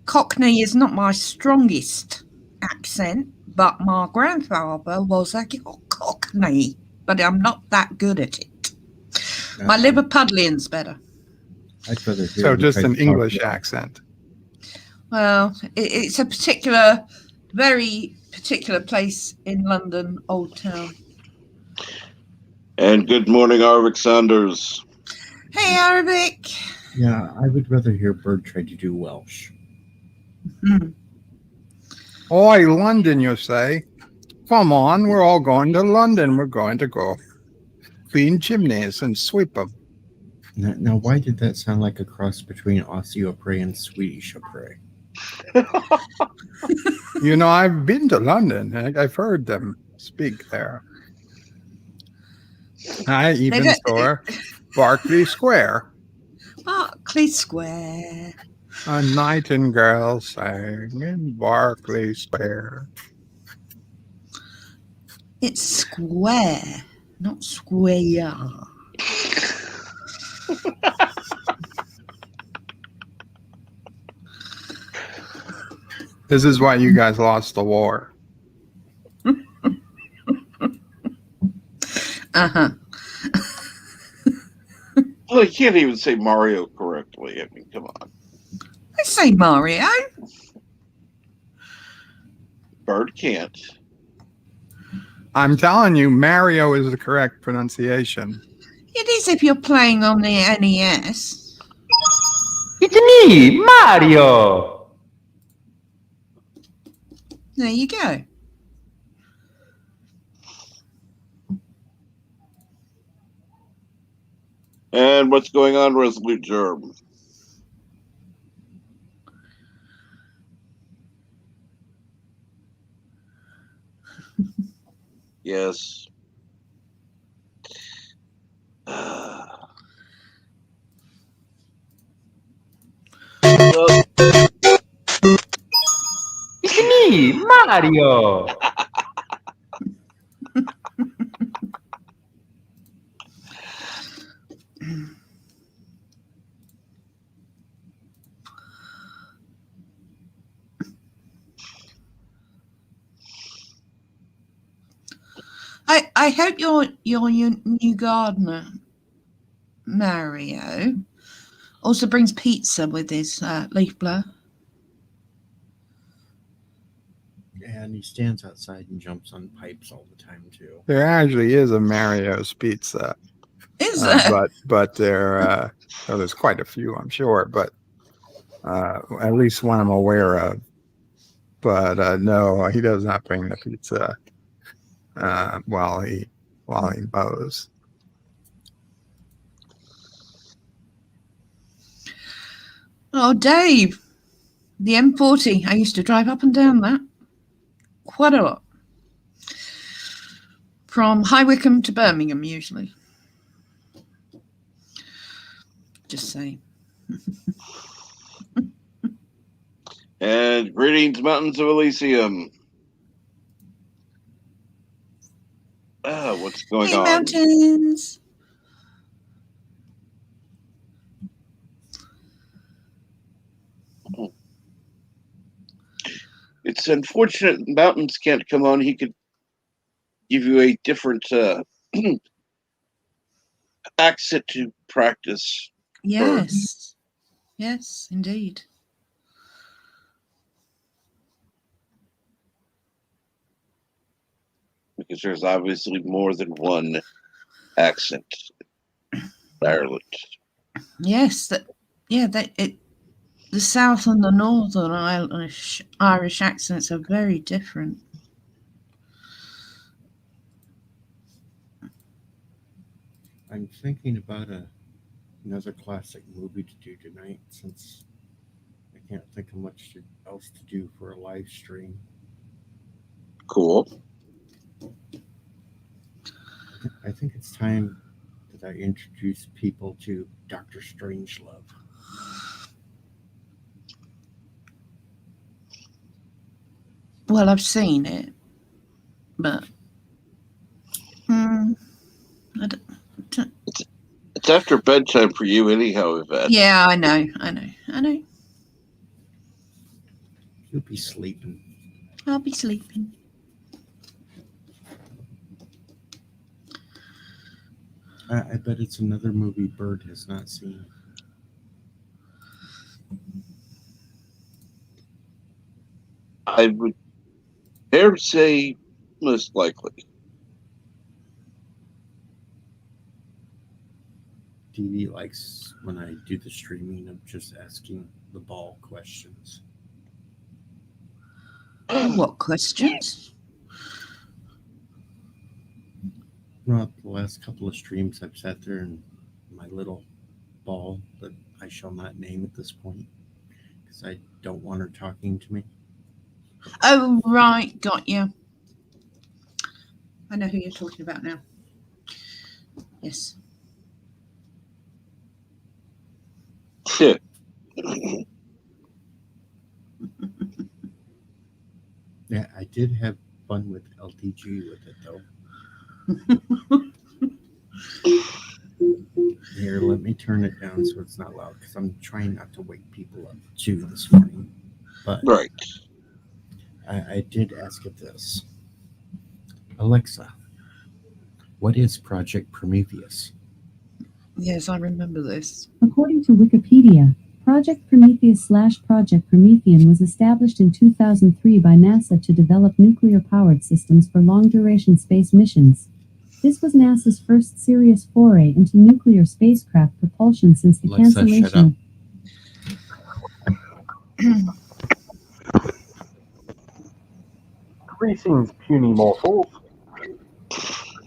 B: Cockney is not my strongest accent, but my grandfather was a Cockney, but I'm not that good at it. My Liverpudlian's better.
C: I'd rather hear.
D: So just an English accent.
B: Well, it's a very particular place in London, Old Town.
A: And good morning, Arvik Sanders.
B: Hey, Arabic.
C: Yeah, I would rather hear Bird try to do Welsh.
D: Oi, London, you say? Come on, we're all going to London. We're going to go clean chimneys and sweep them.
C: Now, why did that sound like a cross between Aussie opera and Swedish opera?
D: You know, I've been to London. I've heard them speak there. I even saw Berkeley Square.
B: Berkeley Square.
D: A nightingale sang in Berkeley Square.
B: It's square, not square.
D: This is why you guys lost the war.
B: Uh-huh.
A: Well, you can't even say Mario correctly. I mean, come on.
B: I say Mario.
A: Bird can't.
D: I'm telling you, Mario is the correct pronunciation.
B: It is if you're playing on the NES.
F: It's me, Mario.
B: There you go.
A: And what's going on, Resolute Germ? Yes.
F: It's me, Mario.
B: I hope your new gardener, Mario, also brings pizza with his leaf blower.
C: And he stands outside and jumps on pipes all the time too.
D: There actually is a Mario's Pizza.
B: Is there?
D: But there, well, there's quite a few, I'm sure, but at least one I'm aware of. But no, he does not bring the pizza while he bows.
B: Oh, Dave, the M40. I used to drive up and down that quite a lot. From High Wycombe to Birmingham, usually. Just saying.
A: And greetings, Mountains of Elysium. What's going
B: Hey,
A: on?
B: mountains.
A: it's unfortunate mountains can't come on. He could give you a different accent to practice.
B: Yes. Yes, indeed.
A: Because there's obviously more than one accent in Ireland.
B: Yes, the South and the Northern Irish accents are very different.
C: I'm thinking about another classic movie to do tonight since I can't think of much else to do for a live stream.
A: Cool.
C: I think it's time that I introduce people to Dr. Strangelove.
B: Well, I've seen it, but I don't,
A: It's after bedtime for you anyhow, Yvette.
B: yeah, I know.
C: You'll be sleeping.
B: I'll be sleeping.
C: I bet it's another movie Bird has not seen.
A: I would dare to say most likely.
C: Dee Dee likes when I do the streaming of just asking the ball questions.
B: What questions?
C: Throughout the last couple of streams, I've sat there and my little ball that I shall not name at this point because I don't want her talking to me.
B: Oh, right, got you. I know who you're talking about now. Yes.
C: Yeah, I did have fun with LTG with it though. Here, let me turn it down so it's not loud because I'm trying not to wake people up too this morning. But
A: Right.
C: I did ask it this. Alexa, what is Project Prometheus?
B: Yes, I remember this.
G: According to Wikipedia, Project Prometheus/Project Promethean was established in 2003 by NASA to develop nuclear-powered systems for long-duration space missions. This was NASA's first serious foray into nuclear spacecraft propulsion since the
C: Alexa,
G: cancellation of...
E: Greetings, puny mortals.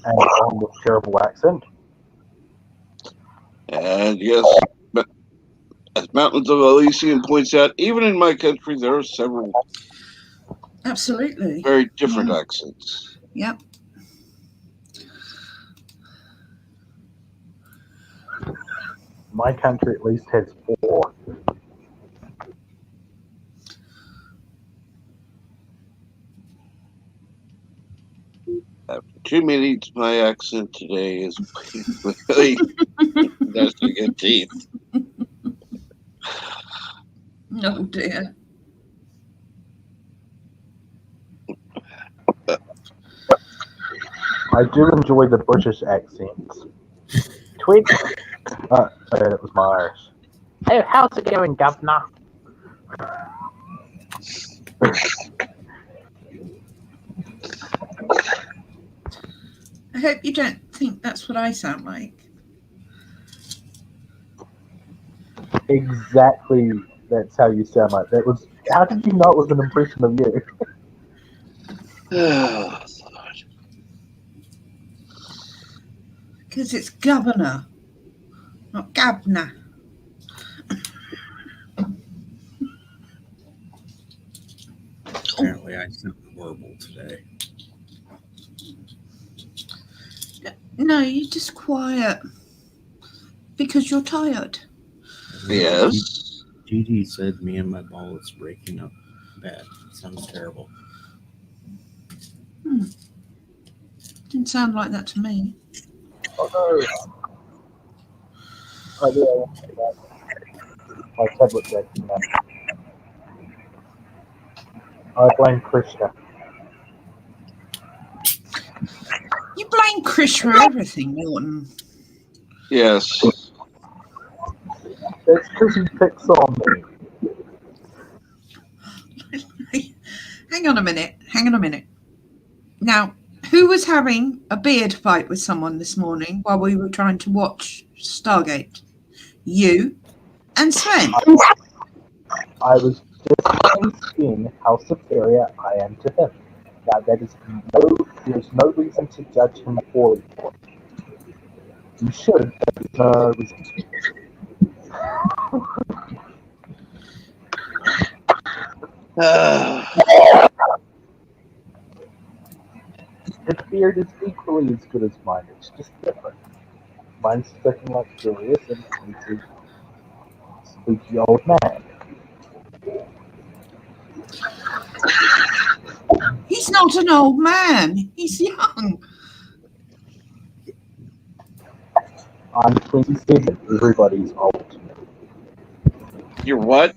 E: And on this terrible accent.
A: And yes, as Mountains of Elysium points out, even in my country, there are several
B: Absolutely.
A: very different accents.
B: Yep.
E: My country at least has 4.
A: After 2 minutes, my accent today is really gnashing of teeth.
B: Oh dear.
E: I do enjoy the British accents. Tweet. Sorry, that was my Irish. Hey, how's it going, Governor?
B: I hope you don't think that's what I sound like.
E: Exactly, that's how you sound like. That was. How did you know it was an impression of you?
A: Oh,
B: Because it's governor, not Gabner.
C: Apparently, I sound horrible today.
B: No, you're just quiet. Because you're tired.
A: yes.
C: Dee Dee said me and my ball is breaking up bad. It sounds terrible.
B: Didn't sound like that to me.
E: Oh no. Oh yeah. My tablet's acting up. I blame Krishna.
B: You blame Chris for everything, Norton.
A: Yes.
E: It's because he picks on me.
B: Hang on a minute. Now, who was having a beard fight with someone this morning while we were trying to watch Stargate? You and Sven.
E: I was just asking how superior I am to him. Now, there's no reason to judge him poorly for it. You should, but there's no reason to. His beard is equally as good as mine, it's just different. Mine's looking luxurious and he's a spooky old man.
B: He's not an old man. He's young.
E: I'm 27, everybody's old.
A: You're what?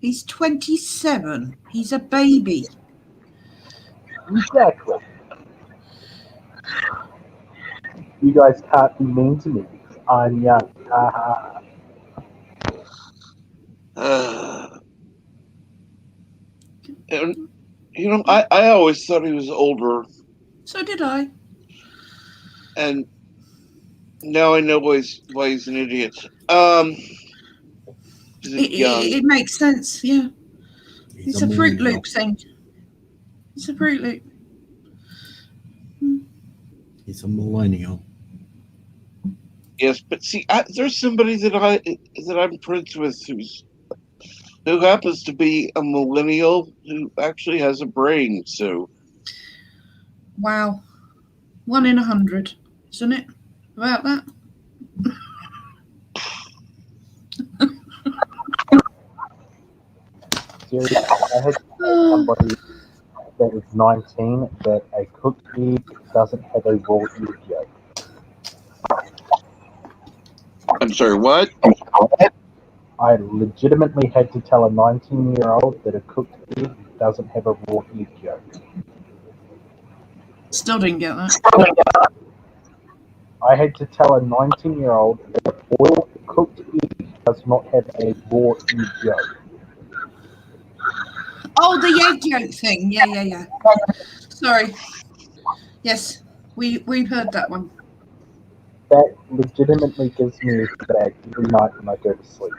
B: He's 27. He's a baby.
E: Exactly. You guys can't be mean to me because I'm young.
A: And, you know, I always thought he was older,
B: So did I.
A: and now I know why he's an idiot.
B: It makes sense, yeah. It's a Fruit
C: millennial.
B: Loop thing. It's a Fruit Loop.
C: He's a millennial.
A: Yes, but see, there's somebody that I'm friends with who happens to be a millennial who actually has a brain. So,
B: Wow. 1 in 100, isn't it? About that?
E: Seriously, I had somebody that is 19 that a cooked egg doesn't have a raw egg yolk.
A: I'm sorry, what?
E: I legitimately had to tell a 19-year-old that a cooked egg doesn't have a raw egg yolk.
B: Still didn't get that.
E: I had to tell a 19-year-old that a boiled cooked egg does not have a raw egg yolk.
B: Oh, the egg yolk thing. Yeah. Sorry. Yes, we've heard that one.
E: That legitimately gives me a headache every night when I go to sleep.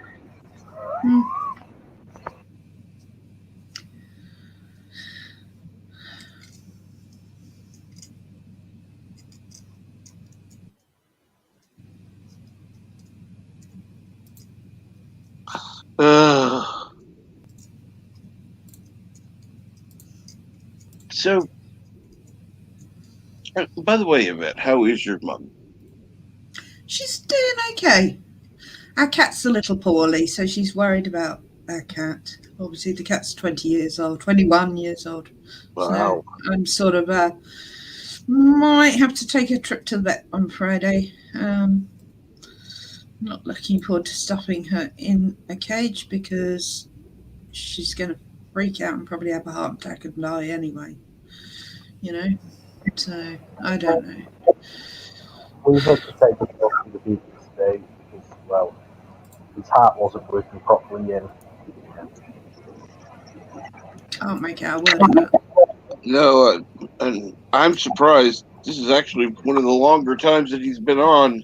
A: So, by the way, Yvette, how is your mum?
B: She's doing okay. Our cat's a little poorly, so she's worried about our cat. Obviously, the cat's 21 years old.
A: Wow.
B: So I'm sort of might have to take a trip to the vet on Friday. Not looking forward to stuffing her in a cage because she's going to freak out and probably have a heart attack and die anyway. You know? So, I don't know.
E: We had to take him off to the vet today because, well, his heart wasn't working properly and
B: Can't make out a word of that.
A: No, and I'm surprised. This is actually one of the longer times that he's been on.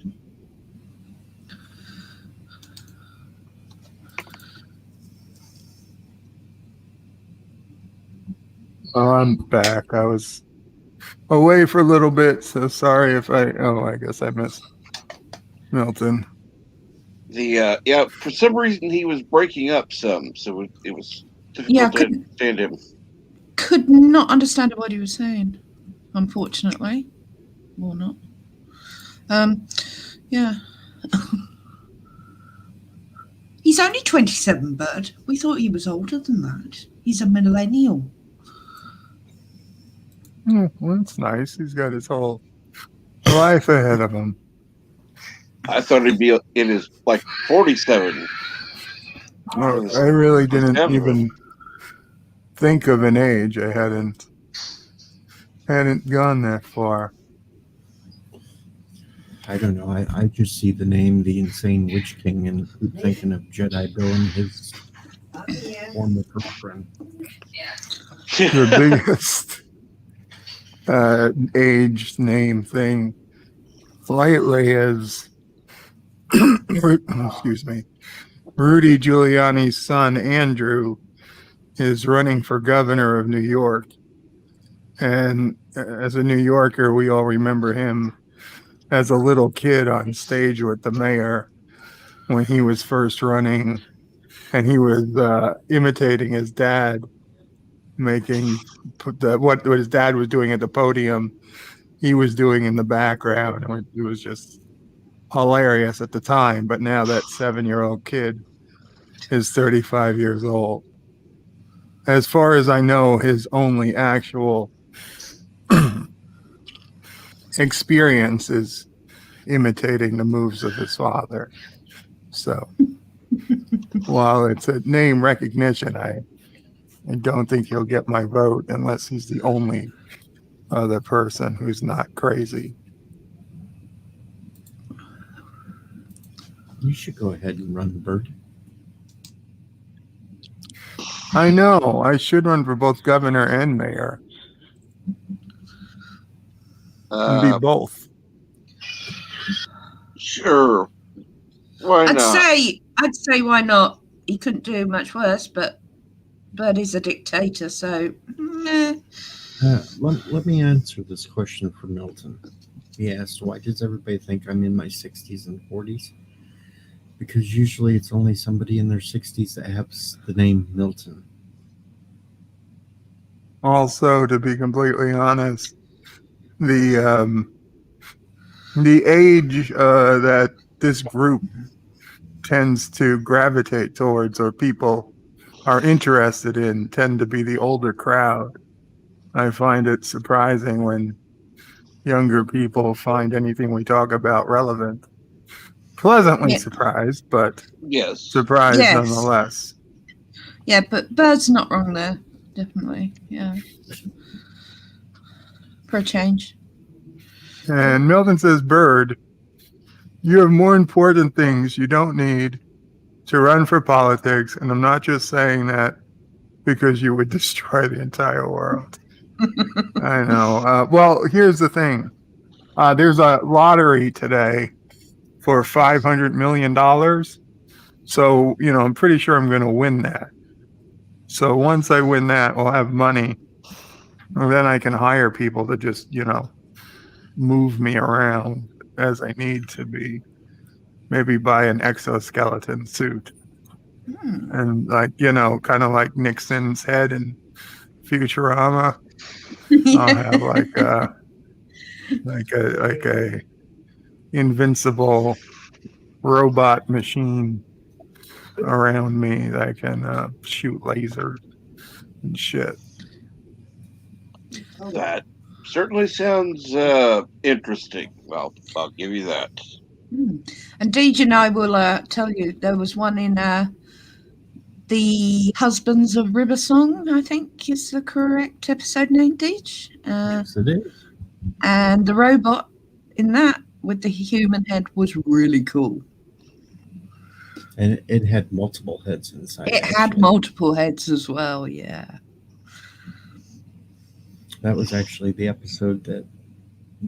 D: I'm back. I was away for a little bit, so sorry if I guess I missed Milton.
A: For some reason he was breaking up some, so it was difficult to understand him.
B: Could not understand what he was saying, unfortunately. Or not. Yeah. He's only 27, Bird. We thought he was older than that. He's a millennial.
D: Oh, well, that's nice. He's got his whole life ahead of him.
A: I thought he'd be in his 47.
D: I really didn't even think of an age. I hadn't gone that far.
C: I don't know. I just see the name, the Insane Witch King, and keep thinking of Jedi Bill and his former girlfriend.
D: The biggest age name thing lately is, excuse me, Rudy Giuliani's son, Andrew, is running for governor of New York. And as a New Yorker, we all remember him as a little kid on stage with the mayor when he was first running. And he was imitating his dad, making what his dad was doing at the podium, he was doing in the background. It was just hilarious at the time. But now that 7-year-old kid is 35 years old. As far as I know, his only actual experience is imitating the moves of his father. So while it's a name recognition, I don't think he'll get my vote unless he's the only other person who's not crazy.
C: You should go ahead and run, Bert.
D: I know. I should run for both governor and mayor. And be both.
A: Sure. Why
B: I'd
A: not?
B: say why not? He couldn't do much worse, but he's a dictator, so
C: Let me answer this question for Milton. He asked, why does everybody think I'm in my 60s and 40s? Because usually it's only somebody in their 60s that has the name Milton.
D: Also, to be completely honest, the age that this group tends to gravitate towards, or people are interested in, tend to be the older crowd. I find it surprising when younger people find anything we talk about relevant. Pleasantly surprised, but surprised nonetheless.
B: Yeah, but Bird's not wrong there. Definitely, yeah. For a change.
D: And Milton says, Bird, you have more important things you don't need to run for politics. And I'm not just saying that because you would destroy the entire world. I know. Well, here's the thing. There's a lottery today for $500 million. So, I'm pretty sure I'm going to win that. So once I win that, we'll have money. And then I can hire people to just, move me around as I need to be. Maybe buy an exoskeleton suit. And kind of like Nixon's head in Futurama. I'll have like a invincible robot machine around me that can shoot lasers and shit.
A: That certainly sounds interesting. Well, I'll give you that.
B: And Deej and I will tell you, there was one in the Husbands of River Song, I think is the correct episode name, Deej.
C: Yes, it is.
B: And the robot in that with the human head was really cool.
C: And it had multiple heads inside.
B: It had multiple heads as well, yeah.
C: That was actually the episode that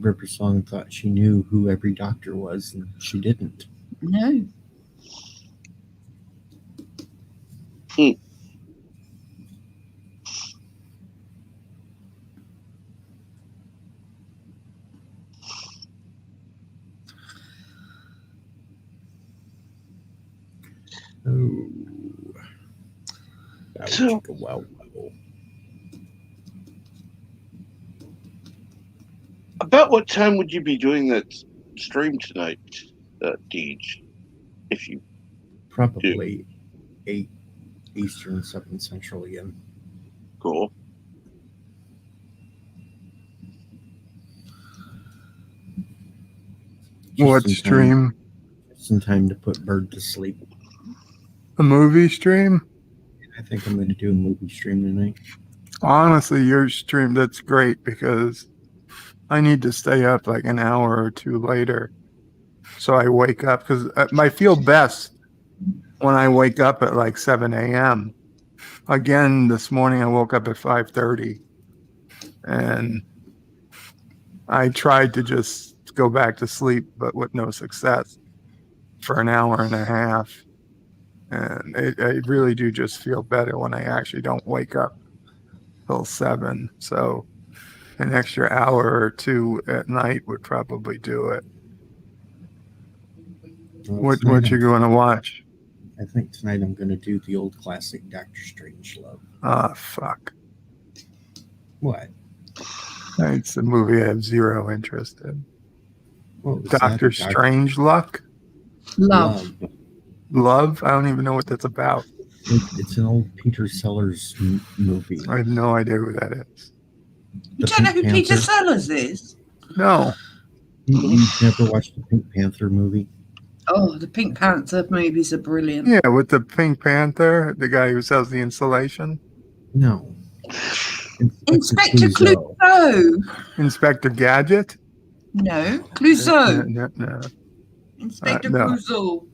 C: River Song thought she knew who every doctor was, and she didn't.
B: No.
C: Oh.
A: So,
C: wow.
A: About what time would you be doing that stream tonight, Deej? If you
C: probably 8 Eastern, 7 Central again.
A: Cool.
D: What stream?
C: Just in time to put Bird to sleep.
D: A movie stream?
C: I think I'm going to do a movie stream tonight.
D: Honestly, your stream, that's great because I need to stay up like an hour or two later. So I wake up because I feel best when I wake up at like 7 a.m. Again, this morning I woke up at 5:30 and I tried to just go back to sleep, but with no success for an hour and a half. And I really do just feel better when I actually don't wake up till 7. So an extra hour or two at night would probably do it.
C: Well,
D: What you going to watch?
C: I think tonight I'm going to do the old classic Doctor Strangelove.
D: Ah, fuck.
C: What?
D: It's a movie I have zero interest in.
C: What was
D: Doctor
C: that?
D: Strangeluck?
B: Love.
D: Love? I don't even know what that's about.
C: It's an old Peter Sellers movie.
D: I have no idea who that is.
B: You don't know who Peter Sellers is?
D: No.
C: You've never watched the Pink Panther movie?
B: Oh, the Pink Panther movies are brilliant.
D: Yeah, with the Pink Panther, the guy who sells the insulation.
C: No.
B: Inspector Clouseau.
D: Inspector Gadget?
B: No, Clouseau.
D: No.
B: Inspector
D: No.
B: Clouseau.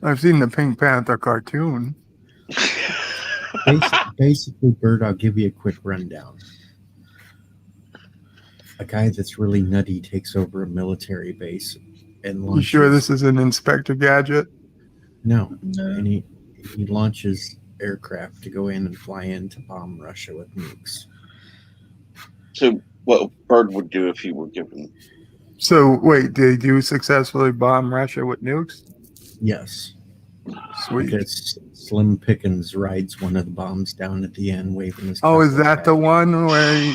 D: I've seen the Pink Panther cartoon.
C: Basically, Bert, I'll give you a quick rundown. A guy that's really nutty takes over a military base and launches...
D: You sure this is an Inspector Gadget?
C: No. And he launches aircraft to go in and fly in to bomb Russia with nukes.
A: So what Bird would do if he were given...
D: So, wait, did you successfully bomb Russia with nukes?
C: Yes.
D: Sweet.
C: Because Slim Pickens rides one of the bombs down at the end, waving his...
D: Oh, is that the one where...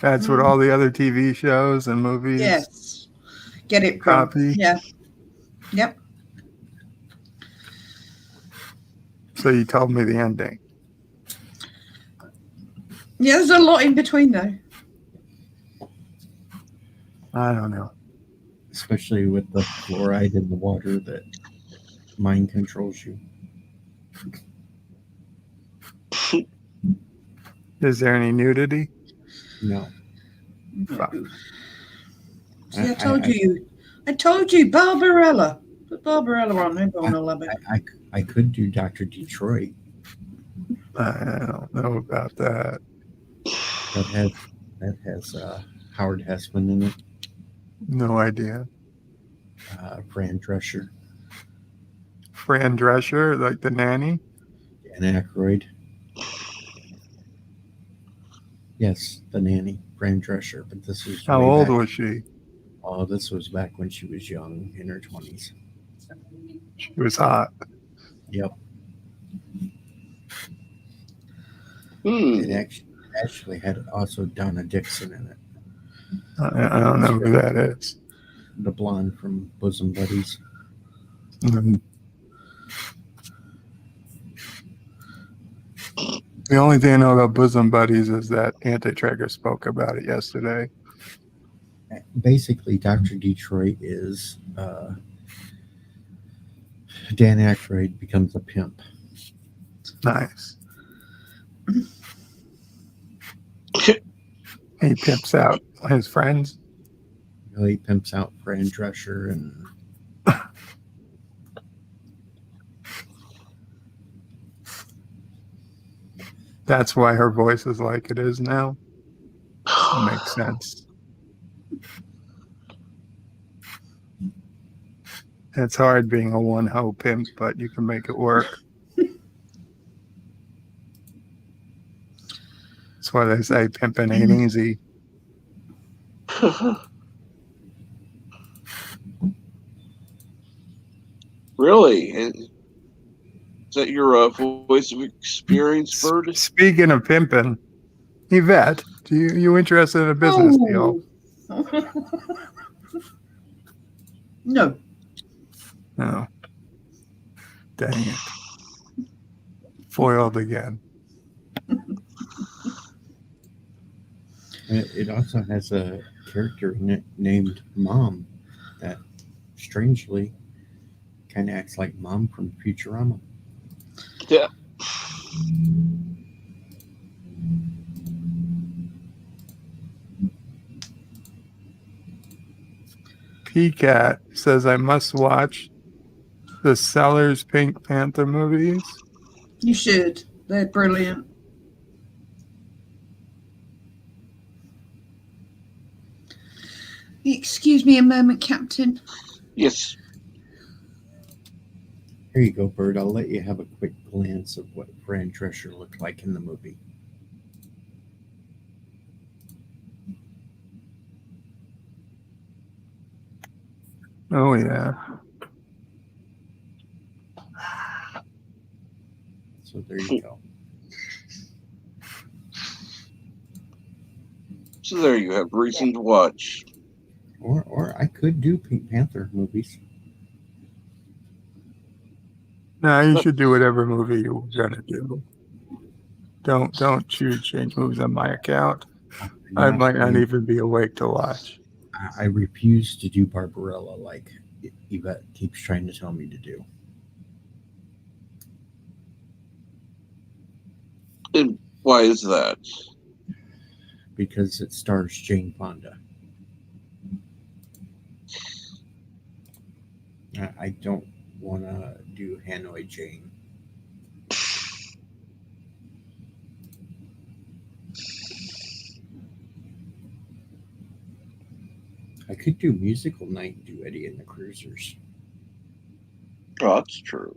D: That's what all the other TV shows and movies...
B: Yes. Get it
D: copy?
B: Yeah. Yep.
D: So you told me the ending.
B: Yeah, there's a lot in between, though.
D: I don't know.
C: Especially with the fluoride in the water that mind controls you.
D: Is there any nudity?
C: No.
D: Fuck.
B: See, I told you, Barbarella. Put Barbarella on, everyone will love it.
C: I could do Dr. Detroit.
D: I don't know about that.
C: That has Howard Hessman in it.
D: No idea.
C: Fran Drescher.
D: Fran Drescher, like the nanny?
C: Dan Aykroyd. Yes, the nanny, Fran Drescher. But this is
D: how old was she?
C: Oh, this was back when she was young, in her 20s.
D: She was hot.
C: Yep. It actually had also Donna Dixon in it.
D: I don't know who that is.
C: The blonde from Bosom Buddies.
D: The only thing I know about Bosom Buddies is that Anti-Tracker spoke about it yesterday.
C: Basically, Dr. Detroit is Dan Aykroyd becomes a pimp.
D: Nice. He pimps out his friends.
C: He pimps out Fran Drescher and
D: that's why her voice is like it is now. Makes sense. It's hard being a one-hoe pimp, but you can make it work. That's why they say pimping ain't easy.
A: Really? Is that your voice of experience, Bird?
D: Speaking of pimping, Yvette, you interested in a business deal?
B: No.
D: No. Dang it. Foiled again.
C: it also has a character in it named Mom that strangely kind of acts like Mom from Futurama.
A: Yeah.
D: PCAT says I must watch the Sellers Pink Panther movies.
B: You should. They're brilliant. Excuse me a moment, Captain.
A: Yes.
C: Here you go, Bert. I'll let you have a quick glance of what Fran Drescher looked like in the movie.
D: Oh, yeah.
C: So there you go.
A: So there you have reason to watch.
C: Or I could do Pink Panther movies.
D: No, you should do whatever movie you're gonna do. Don't change movies on my account. I might not even be awake to watch.
C: I refuse to do Barbarella like Yvette keeps trying to tell me to do.
A: And why is that?
C: Because it stars Jane Fonda. I don't want to do Hanoi Jane. I could do Musical Night and do Eddie and the Cruisers.
A: Oh, that's true.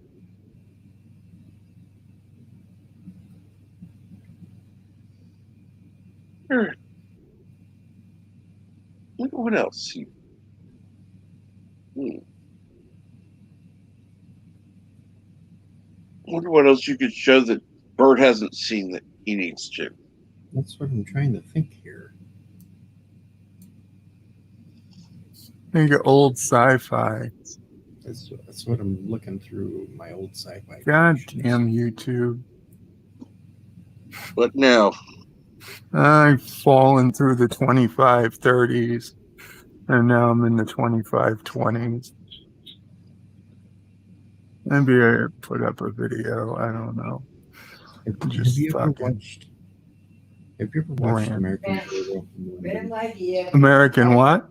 A: Sure. What else? Wonder what else you could show that Bert hasn't seen that he needs to.
C: That's what I'm trying to think here.
D: Think of old sci-fi.
C: That's what I'm looking through my old sci-fi.
D: God damn YouTube.
A: But now,
D: I've fallen through the 2530s, and now I'm in the 2520s. Maybe I put up a video. I don't know.
C: Have you ever watched
D: rant.
C: American Werewolf in London?
D: American what?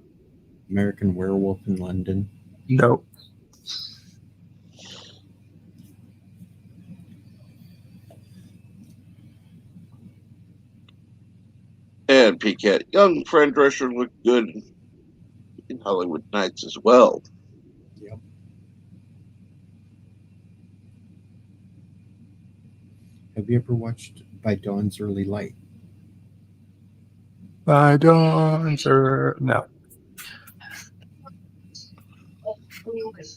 C: American Werewolf in London.
D: Nope.
A: and Piquet, young Fran Drescher looked good in Hollywood Nights as well.
C: Yep. Have you ever watched By Dawn's Early Light?
D: By Dawn's no.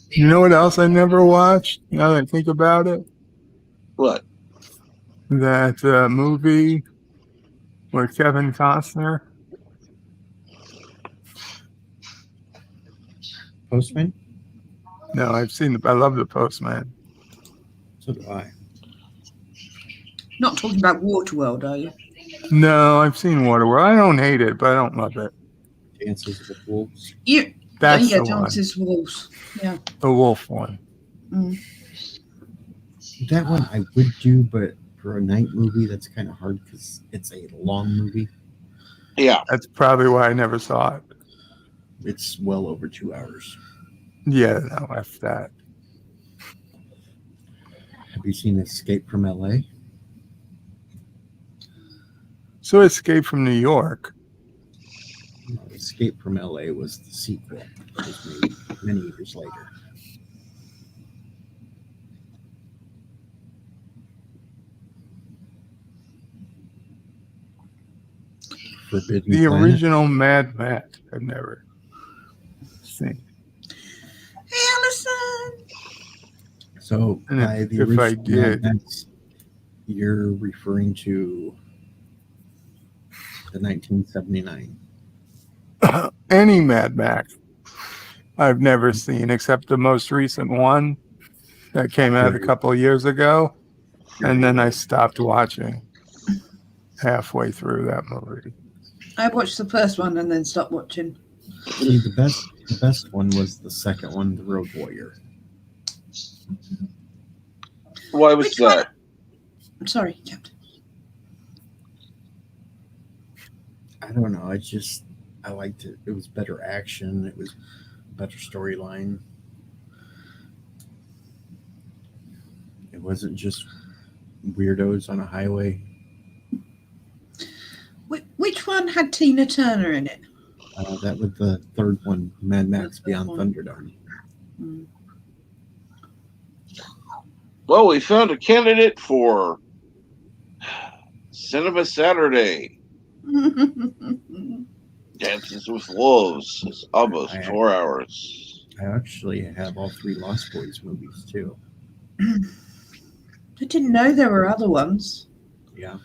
D: You know what else I never watched? Now that I think about it,
A: What?
D: that movie with Kevin Costner.
C: Postman?
D: No, I've seen. I love The Postman.
C: So do I.
B: Not talking about Waterworld, are you?
D: No, I've seen Waterworld. I don't hate it, but I don't love it.
C: Dances with Wolves?
D: That's the one.
B: Dances with Wolves. Yeah.
D: The wolf one.
B: Mm.
C: That one I would do, but for a night movie, that's kind of hard because it's a long movie.
A: Yeah.
D: That's probably why I never saw it.
C: It's well over 2 hours.
D: Yeah, no, after that.
C: Have you seen Escape from LA?
D: So Escape from New York.
C: No, Escape from LA was the sequel that was made many years later. Forbidden
D: The
C: Planet?
D: original Mad Max. I've never seen.
B: Hey, Allison.
C: So
D: And
C: by the
D: if I
C: original
D: did,
C: Mad Max, you're referring to the 1979.
D: any Mad Max I've never seen except the most recent one that came out a couple of years ago, and then I stopped watching halfway through that movie.
B: I watched the first one and then stopped watching.
C: See, the best one was the second one, The Road Warrior.
A: Why was
B: Which one?
A: that?
B: I'm sorry, Captain.
C: I don't know. I liked it. It was better action. It was better storyline. It wasn't just weirdos on a highway.
B: Which one had Tina Turner in it?
C: That was the third one, Mad Max Beyond
B: one.
C: Thunderdome.
A: Well, we found a candidate for Cinema Saturday. Dances with Wolves. It's almost 4 hours.
C: I actually have all 3 Lost Boys movies too.
B: I didn't know there were other ones.
C: Yeah.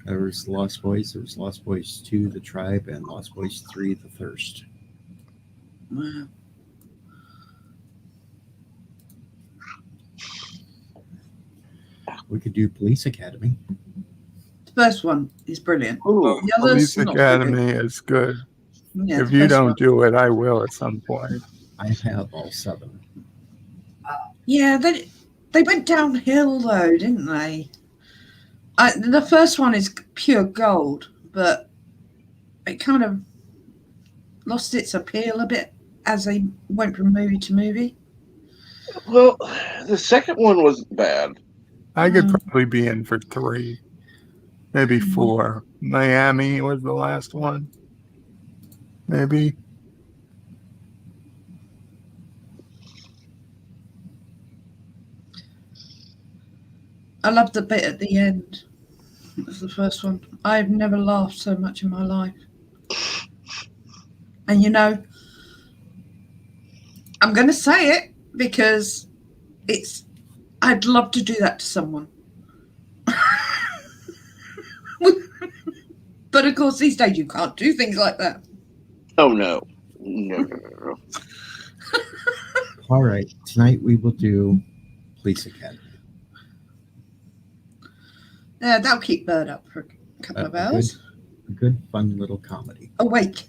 C: There was Lost Boys. There was Lost Boys 2, The Tribe, and Lost Boys 3, The Thirst.
B: Wow.
C: We could do Police Academy.
B: The first one is brilliant.
A: Ooh,
B: The others,
D: Police
B: not so
D: Academy is good.
B: Yeah,
D: If
B: the
D: you
B: first
D: don't
B: one.
D: do it, I will at some point.
C: I have all 7.
B: Yeah, they went downhill though, didn't they? The first one is pure gold, but it kind of lost its appeal a bit as they went from movie to movie.
A: Well, the second one wasn't bad.
D: I could probably be in for 3, maybe 4. Miami was the last one. Maybe.
B: I loved the bit at the end of the first one. I've never laughed so much in my life. And you know, I'm going to say it because I'd love to do that to someone. But of course, these days you can't do things like that.
A: Oh, no. No.
C: All right. Tonight we will do Police Academy.
B: Yeah, that'll keep Bird up for a couple of hours.
C: A good, fun little comedy.
B: Awake.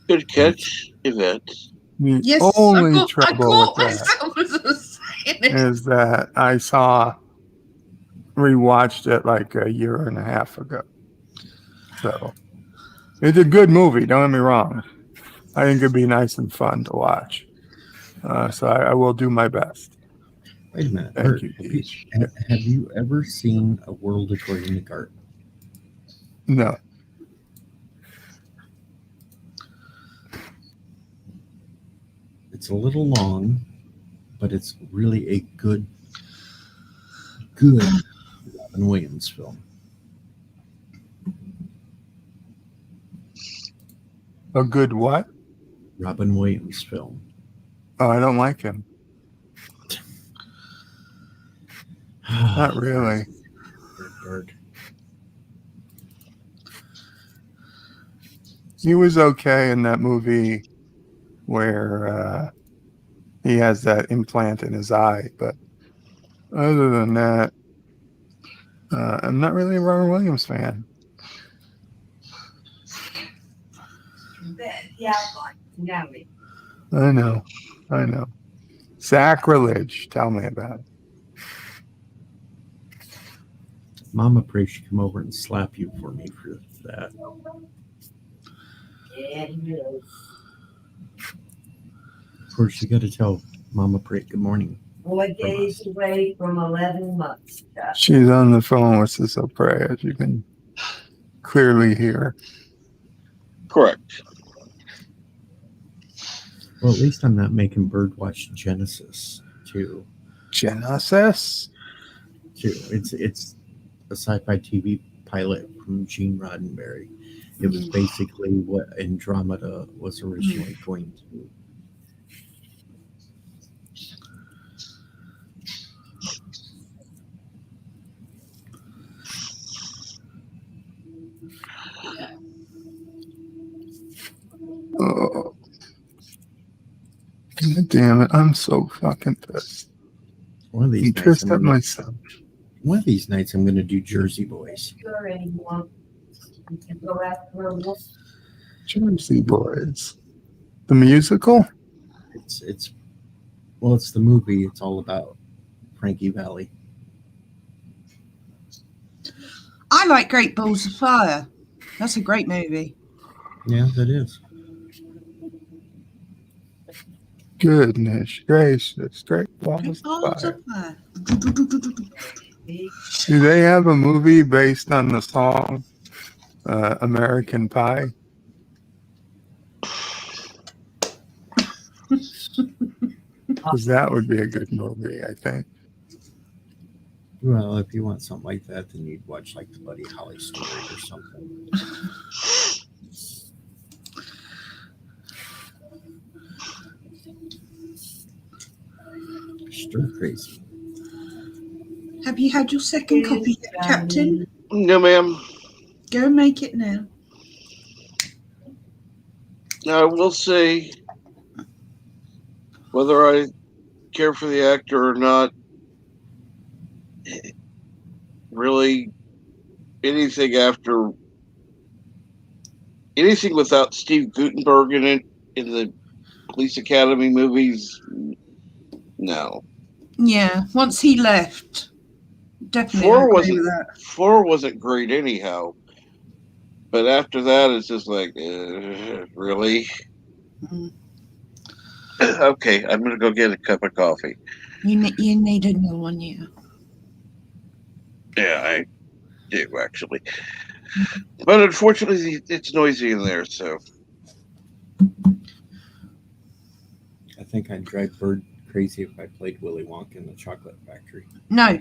A: Good catch, Yvette.
D: The
B: Yes,
D: only
B: I
D: trouble
B: caught
D: with that
B: myself as saying it.
D: is that I rewatched it like a year and a half ago. So it's a good movie, don't get me wrong. I think it'd be nice and fun to watch. So I will do my best.
C: Wait a minute.
D: Thank
C: Bert,
D: you, Deej.
C: have you ever seen A World According to Garth?
D: No.
C: It's a little long, but it's really a good Robin Williams film.
D: A good what?
C: Robin Williams film.
D: Oh, I don't like him. Not really.
C: Bird.
D: He was okay in that movie where he has that implant in his eye, but other than that, I'm not really a Robin Williams fan. I know. Sacrilege. Tell me about it.
C: Mama Pray should come over and slap you for me for that. Of course, you got to tell Mama Pray good morning.
H: Boy days away from 11 months.
D: She's on the phone with Sister Pray, as you can clearly hear.
A: Correct.
C: Well, at least I'm not making Bird watch Genesis too.
D: Genesis?
C: It's a sci-fi TV pilot from Gene Roddenberry. It was basically what Andromeda was originally going to be.
D: Oh. God damn it. I'm so fucking pissed.
C: One of these
D: I'm
C: nights,
D: pissed at myself.
C: One of these nights, I'm going to do Jersey Boys.
H: Sure, anyone. You can go after a wolf.
D: Jersey Boys. The musical?
C: It's Well, it's the movie. It's all about Frankie Valley.
B: I like Great Balls of Fire. That's a great movie.
C: Yeah, that is.
D: Goodness gracious, great balls
B: Great
D: of
B: Balls
D: fire.
B: of Fire.
D: Do they have a movie based on the song American Pie? Because that would be a good movie, I think.
C: Well, if you want something like that, then you'd watch like the Buddy Holly story or something. Stir crazy.
B: Have you had your second copy yet, Captain?
A: No, ma'am.
B: Go and make it now.
A: Now, I will say, whether I care for the actor or not, really, anything without Steve Guttenberg in it, in the Police Academy movies, no.
B: Yeah, once he left, definitely I agree with that.
A: 4 wasn't great anyhow. But after that, it's just like, really?
B: Mm.
A: Okay, I'm going to go get a cup of coffee.
B: You need a new one, yeah.
A: Yeah, I do, actually. But unfortunately, it's noisy in there, so.
C: I think I'd drive Bird crazy if I played Willy Wonka in the Chocolate Factory.
B: No,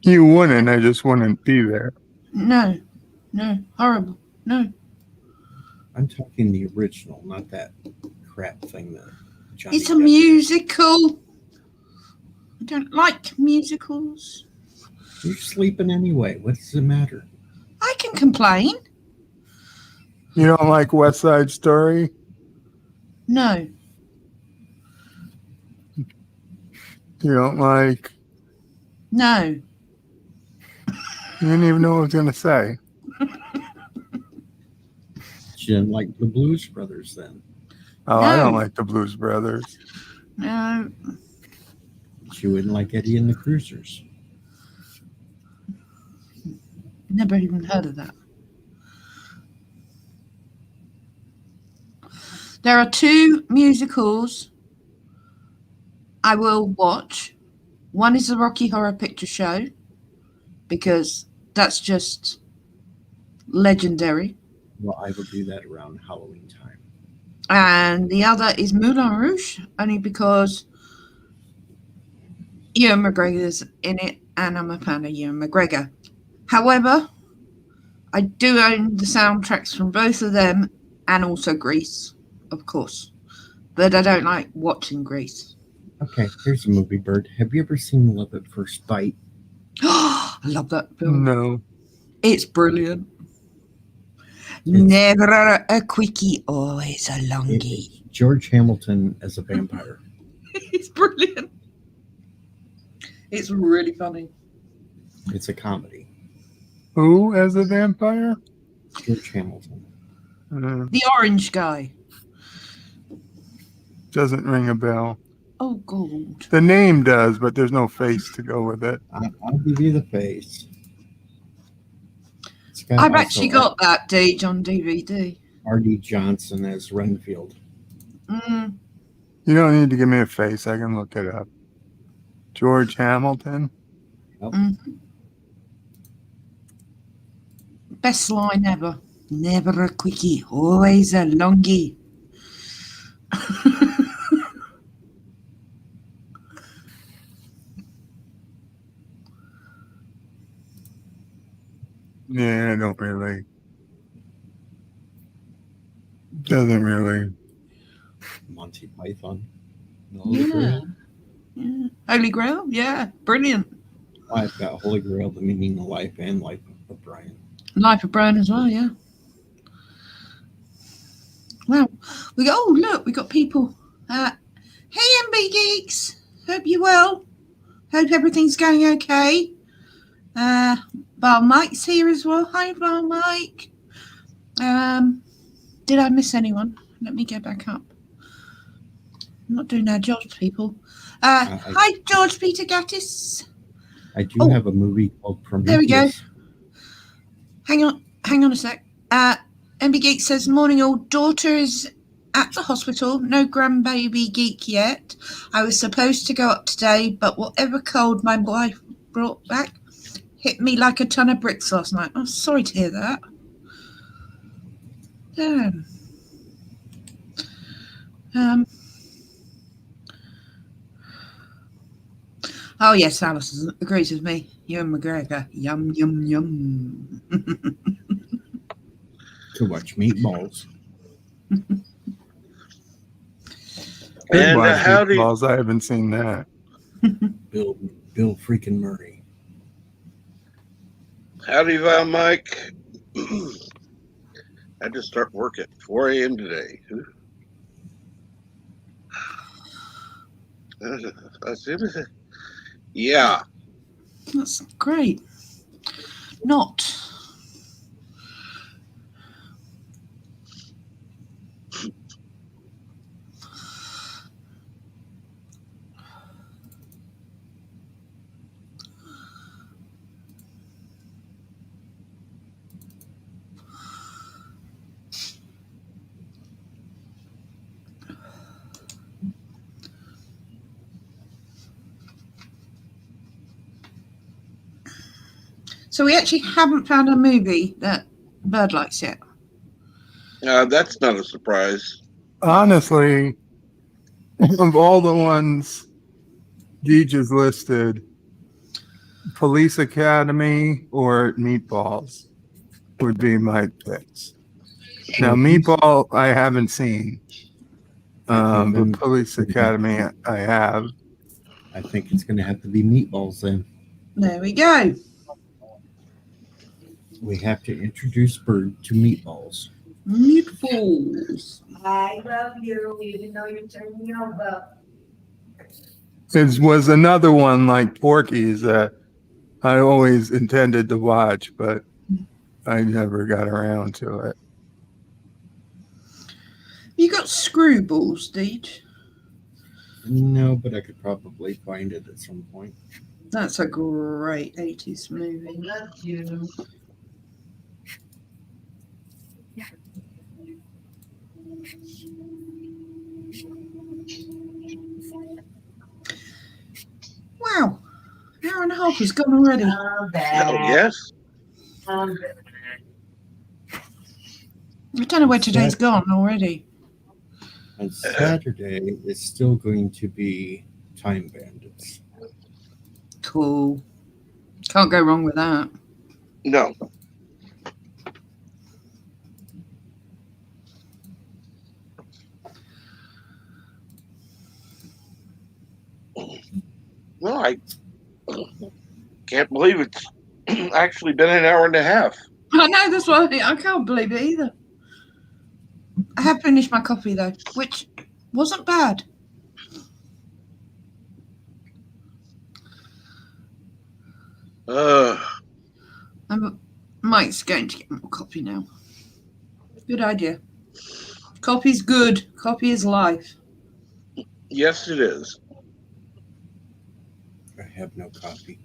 D: You wouldn't, I just wouldn't be there.
B: no, horrible, no.
C: I'm talking the original, not that crap thing that Johnny
B: It's a
C: Depp-
B: musical. I don't like musicals.
C: You're sleeping anyway. What does it matter?
B: I can complain.
D: You don't like West Side Story?
B: No,
D: You don't like...
B: no.
D: You didn't even know what I was going to say.
C: She didn't like the Blues Brothers then.
D: Oh, I don't
B: No.
D: like the Blues Brothers.
B: No,
C: She wouldn't like Eddie and the Cruisers.
B: never even heard of that. There are 2 musicals I will watch. One is the Rocky Horror Picture Show, because that's just legendary.
C: Well, I will do that around Halloween time.
B: And the other is Moulin Rouge, only because Ewan McGregor's in it, and I'm a fan of Ewan McGregor. However, I do own the soundtracks from both of them, and also Grease, of course. But I don't like watching Grease.
C: Okay, here's a movie, Bird. Have you ever seen Love at First Bite?
B: I love that film.
D: No.
B: It's brilliant. Never a quickie, always a longie.
C: George Hamilton as a vampire.
B: It's brilliant. It's really funny.
C: It's a comedy.
D: Who as a vampire?
C: George Hamilton.
B: The orange guy.
D: Doesn't ring a bell.
B: Oh, God.
D: The name does, but there's no face to go with it.
C: I'll give you the face.
B: I've actually got that, Deej, on DVD.
C: R.D. Johnson as Renfield.
B: Mm.
D: You don't need to give me a face. I can look it up. George Hamilton.
C: Yep.
B: Mm. Best line ever. Never a quickie, always a longie.
D: Yeah, I don't really. Doesn't really.
C: Monty Python.
B: Yeah. Yeah. Holy Grail? Yeah, brilliant.
C: I've got Holy Grail, The Meaning of Life, and Life of Brian.
B: Life of Brian as well, yeah. Well, we got people. Hey, MB Geeks. Hope you're well. Hope everything's going okay. Bar Mike's here as well. Hi, Bar Mike. Did I miss anyone? Let me go back up. not doing our jobs, people. Hi, George Peter Gattis.
C: I do have a movie called
B: There we go.
C: Prometheus.
B: Hang on a sec. MB Geek says, morning all. Daughter is at the hospital. No grandbaby geek yet. I was supposed to go up today, but whatever cold my wife brought back hit me like a ton of bricks last night. I'm sorry to hear that. Damn. Oh yes, Alice agrees with me. Ewan McGregor. Yum yum yum.
C: To watch Meatballs.
A: And
D: Watch
A: how do you,
D: Meatballs. I haven't seen that.
C: Bill freaking Murray.
A: howdy, Val Mike? I had to start work at 4 a.m. today. Yeah.
B: That's great. Not. So we actually haven't found a movie that Bird likes yet.
A: That's not a surprise.
D: Honestly, of all the ones Dee just listed, Police Academy or Meatballs would be my picks. Now, Meatball I haven't seen, but Police Academy I have.
C: I think it's going to have to be Meatballs then.
B: There we go.
C: We have to introduce Bird to Meatballs.
B: Meatballs.
H: I love you, even though you turned me over.
D: It was another one like Porky's that I always intended to watch, but I never got around to it.
B: You got Screwballs, Deej?
C: No, but I could probably find it at some point.
B: That's a great 80s movie.
H: I love you.
B: Wow. An hour and a half has gone already.
A: Oh, yes.
B: I don't know where today's gone already.
C: On Saturday, it's still going to be Time Bandits.
B: Cool. Can't go wrong with that.
A: No. Well, I can't believe it's actually been an hour and a half.
B: I know, that's why I can't believe it either. I have finished my coffee though, which wasn't bad. Mike's going to get more coffee now. Good idea. Coffee's good. Coffee is life.
A: Yes, it is.
C: I have no coffee.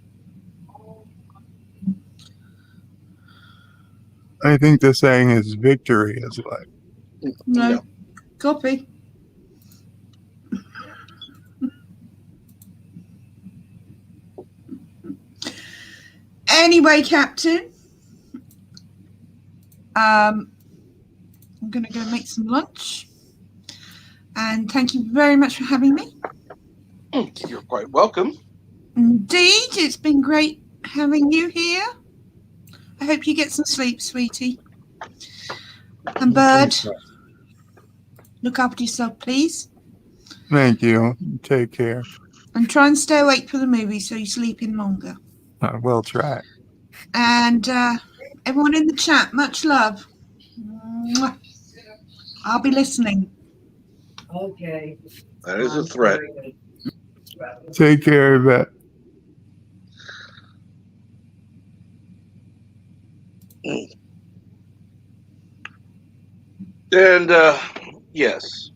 D: I think the saying is victory is life.
B: No. Coffee. Anyway, Captain, I'm going to go make some lunch. And thank you very much for having me.
A: You're quite welcome.
B: Indeed, it's been great having you here. I hope you get some sleep, sweetie. And Bird, look after yourself, please.
D: Thank you. Take care.
B: And try and stay awake for the movie so you sleep in longer.
D: I will try.
B: And everyone in the chat, much love. Mwah. I'll be listening.
H: Okay.
A: That is a threat.
D: Take care of it.
A: And yes,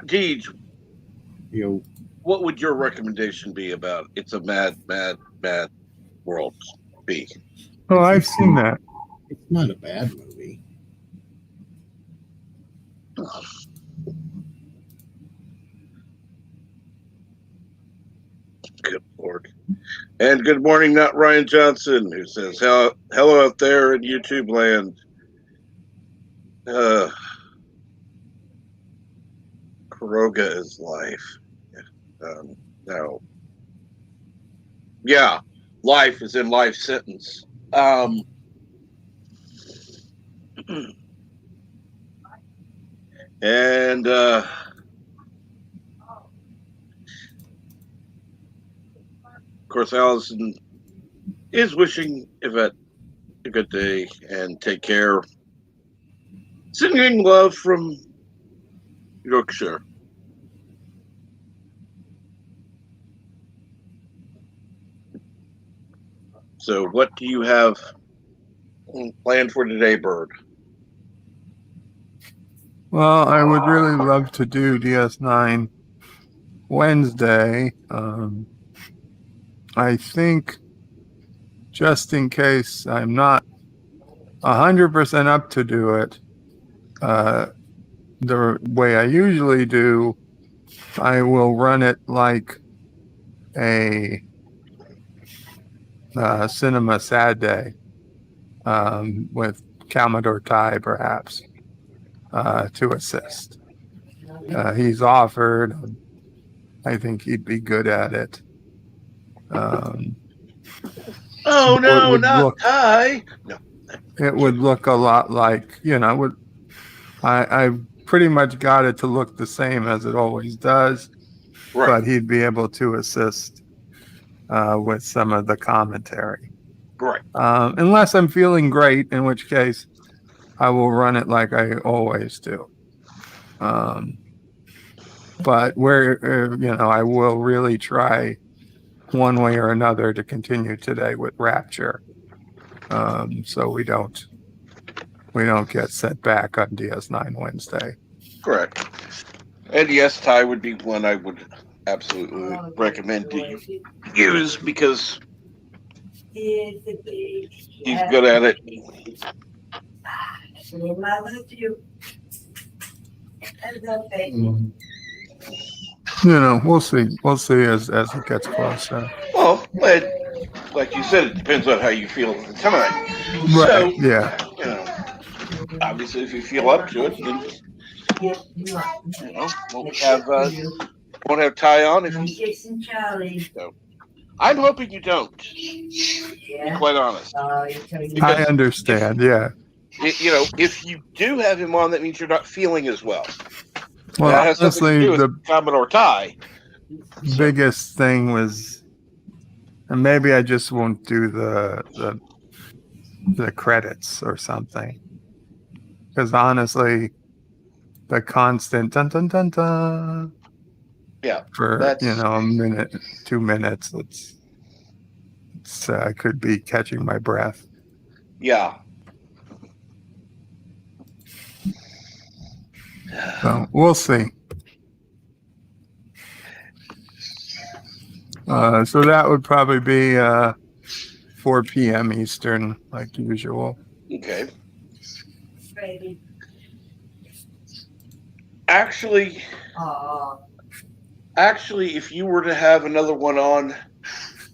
A: Deej,
C: You
A: what would your recommendation be about It's a Mad, Mad, Mad World be?
D: Oh, I've seen that.
C: It's not a bad movie.
A: Good Lord. And good morning, not Ryan Johnson, who says, hello out there in YouTube land. Kuroga is life. No. Yeah, life is in life sentence. And of course, Allison is wishing Yvette a good day and take care. Sending love from Yorkshire. So, what do you have planned for today, Bird?
D: Well, I would really love to do DS9 Wednesday. I think just in case I'm not 100% up to do it, the way I usually do, I will run it like a cinema sad day with Commodore Ty perhaps to assist. He's offered. I think he'd be good at it.
A: Oh no,
D: would
A: not
D: look,
A: Ty. No,
D: it would look a lot like, I pretty much got it to look the same as it always does,
A: right,
D: but he'd be able to assist with some of the commentary.
A: right.
D: Unless I'm feeling great, in which case I will run it like I always do. But I will really try one way or another to continue today with Rapture, so we don't get set back on DS9 Wednesday.
A: Correct. And yes, Ty would be one I would absolutely recommend to you use because he's good at it.
D: We'll see. We'll see as it gets closer.
A: Well, like you said, it depends on how you feel at the time.
D: Right.
A: So,
D: yeah.
A: Obviously, if you feel up to it, then won't have Ty on if you. So, I'm hoping you don't. To be quite honest.
D: I understand.
A: If you do have him on, that means you're not feeling as well.
D: Well,
A: that has
D: honestly,
A: nothing to do with
D: the
A: Commodore Ty.
D: biggest thing was, and maybe I just won't do the credits or something, because honestly, the constant dun dun dun dun.
A: Yeah.
D: For a minute, 2 minutes, it's I could be catching my breath.
A: Yeah.
D: So we'll see. So that would probably be 4 p.m. Eastern, like usual.
A: Okay. Actually, if you were to have another one on,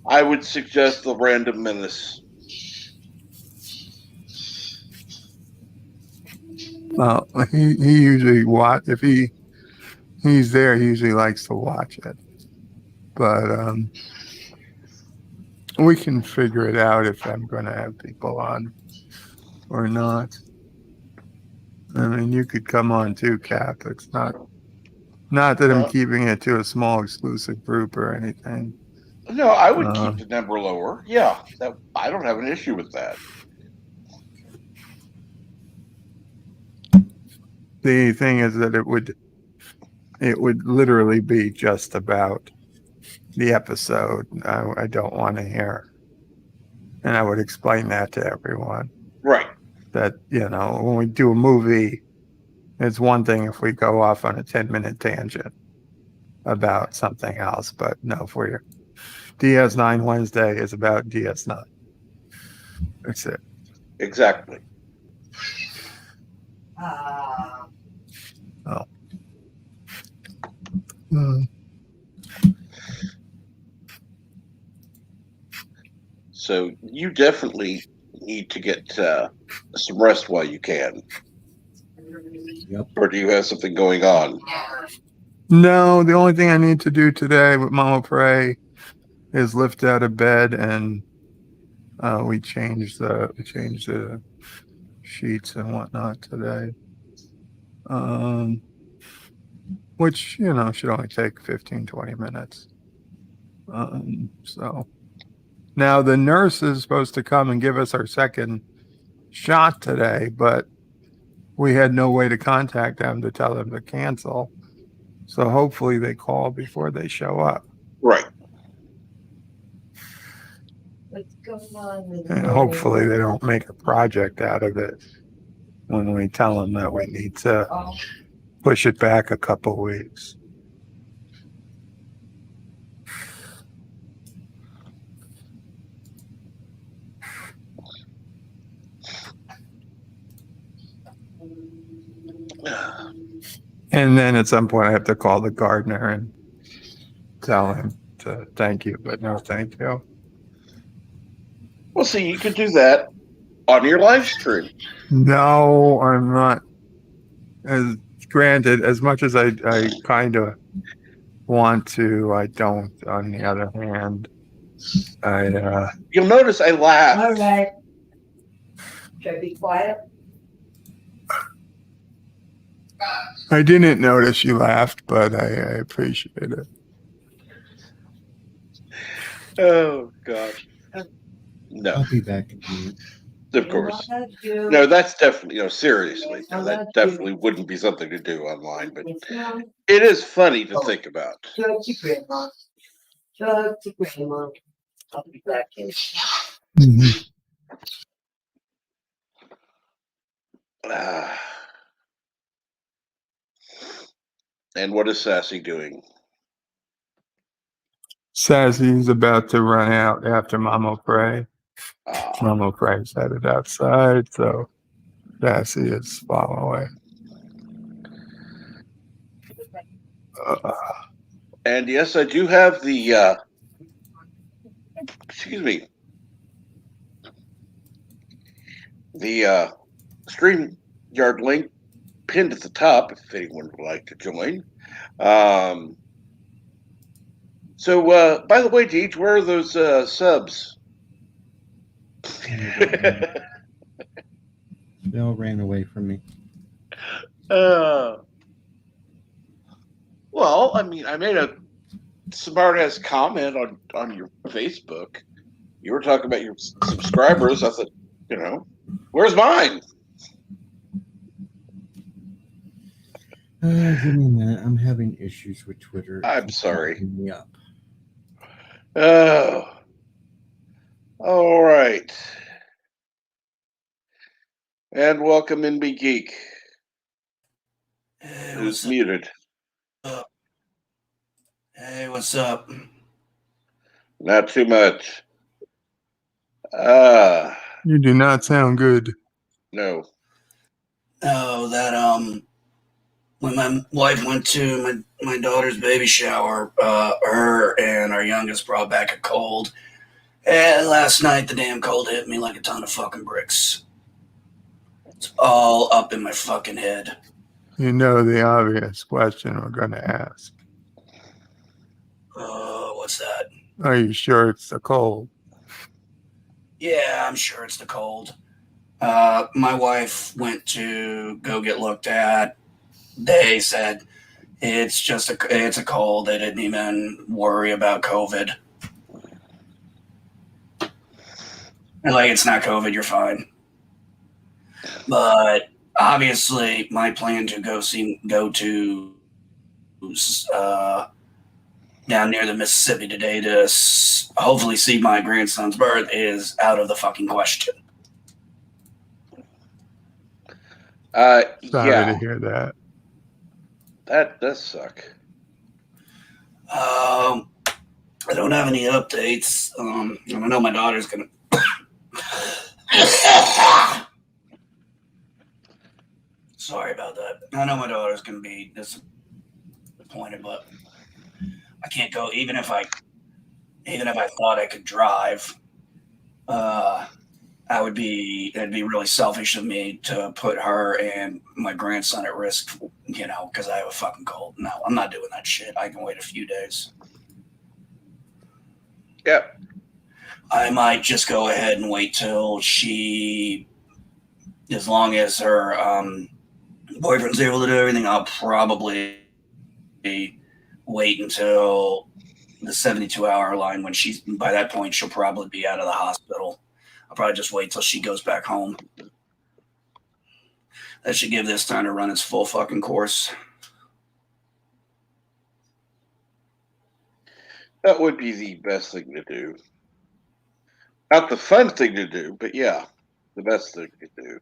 A: I would suggest the Random Menace.
D: Well, he usually if he's there, he usually likes to watch it. But we can figure it out if I'm going to have people on or not. I mean, you could come on too, Cap. It's not that I'm keeping it to a small exclusive group or anything.
A: No, I would keep the number lower. Yeah, I don't have an issue with that.
D: The thing is that it would literally be just about the episode. I don't want to hear, and I would explain that to everyone.
A: Right.
D: That when we do a movie, It's one thing if we go off on a 10-minute tangent about something else, but no, for you. DS9 Wednesday is about DS9. That's it.
A: Exactly.
D: Oh.
A: So you definitely need to get some rest while you can.
C: Yep.
A: Or do you have something going on?
D: No, the only thing I need to do today with Mama Pray is lift out of bed, and we changed the sheets and whatnot today. Which, should only take 15, 20 minutes. So now the nurse is supposed to come and give us our second shot today, but we had no way to contact them to tell them to cancel. So hopefully they call before they show up.
A: Right.
H: What's going on with
D: And hopefully they don't make a project out of it when we tell them that we need to push it back a couple weeks. And then at some point I have to call the gardener and tell him to thank you, but no thank you.
A: Well, see, you could do that on your live stream.
D: No, I'm not. As granted, as much as I kind of want to, I don't. On the other hand,
A: You'll notice I laughed.
H: All right. Should I be quiet?
D: I didn't notice you laughed, but I appreciate it.
A: Oh, God. No,
C: I'll be back in a minute.
A: of course. No, that's definitely, seriously. No, that definitely wouldn't be something to do online, but it is funny to think about.
H: Talk to Grandma. Talk to Grandma. I'll be back in.
A: And what is Sassy doing?
D: Sassy's about to run out after Mama Pray.
A: Ah,
D: Mama Pray's headed outside, so Sassy is following.
A: and yes, I do have the, excuse me, the StreamYard link pinned at the top if anyone would like to join. So, by the way, Deej, where are those subs?
C: They all ran away from me.
A: Well, I mean, I made a smart-ass comment on your Facebook. You were talking about your subscribers. I thought, where's mine?
C: Give me a minute. I'm having issues with Twitter.
A: I'm sorry.
C: It's me up.
A: Oh, all right. And welcome in, Be Geek.
I: Hey,
A: Who's muted?
I: Hey, what's up?
A: Not too much.
D: You do not sound good.
A: No.
I: Oh, that when my wife went to my daughter's baby shower, her and our youngest brought back a cold. And last night the damn cold hit me like a ton of fucking bricks. It's all up in my fucking head.
D: You know the obvious question we're going to ask.
I: What's that?
D: Are you sure it's the cold?
I: Yeah, I'm sure it's the cold. My wife went to go get looked at. They said it's a cold. They didn't even worry about COVID. And it's not COVID, you're fine. But obviously, my plan to go to down near the Mississippi today to hopefully see my grandson's birth is out of the fucking question.
D: Sorry to
A: Yeah,
D: hear that.
A: that does suck.
I: I don't have any updates. And I know my daughter's gonna. Sorry about that. I know my daughter's gonna be disappointed, but I can't go. Even if I thought I could drive, it'd be really selfish of me to put her and my grandson at risk, because I have a fucking cold. No, I'm not doing that shit. I can wait a few days.
A: Yep.
I: I might just go ahead and wait till as long as her boyfriend's able to do everything, I'll probably wait until the 72-hour line when by that point, she'll probably be out of the hospital. I'll probably just wait till she goes back home. That should give this time to run its full fucking course.
A: That would be the best thing to do. Not the fun thing to do, but yeah, the best thing to do.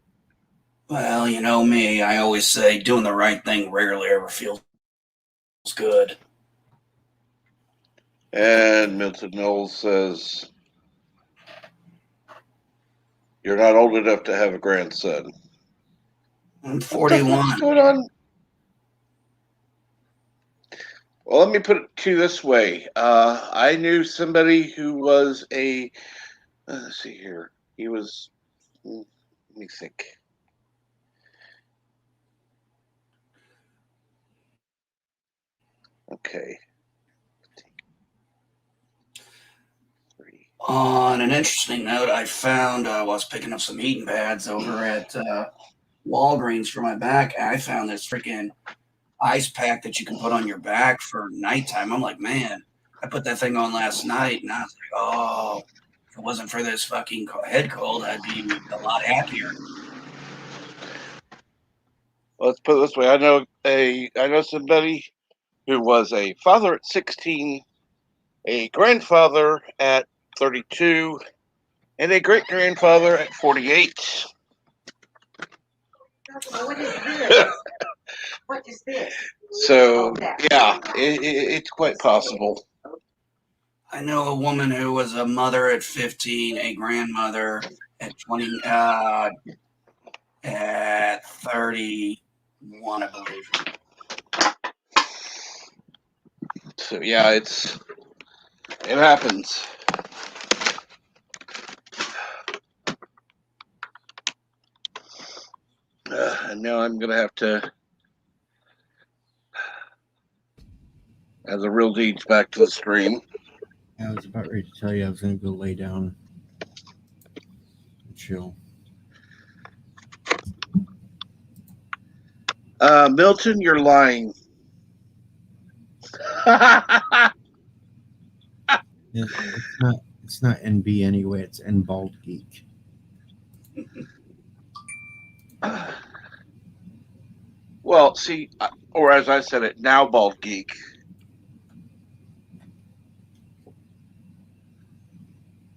I: Well, you know me. I always say doing the right thing rarely ever feels good.
A: And Milton Knowles says, "You're not old enough to have a grandson."
I: I'm 41.
A: What's going on? Well, let me put it to you this way. I knew somebody who was let's see here. He was, let me think. Okay.
I: On an interesting note, I found while I was picking up some heating pads over at Walgreens for my back, I found this freaking ice pack that you can put on your back for nighttime. I'm like, man, I put that thing on last night, and I was like, oh, if it wasn't for this fucking head cold, I'd be a lot happier.
A: Let's put it this way. I know somebody who was a father at 16, a grandfather at 32, and a great grandfather at 48.
H: What is this? What is this?
A: So yeah, it's quite possible.
I: I know a woman who was a mother at 15, a grandmother at 20, at 31, I believe.
A: So yeah, it happens. And now I'm gonna have to, as a real deeds, back to the stream.
C: I was about ready to tell you I was going to go lay down and chill.
A: Milton, you're lying.
C: It's not NB anyway. It's N Bald Geek.
A: Well, see, or as I said it, now Bald Geek.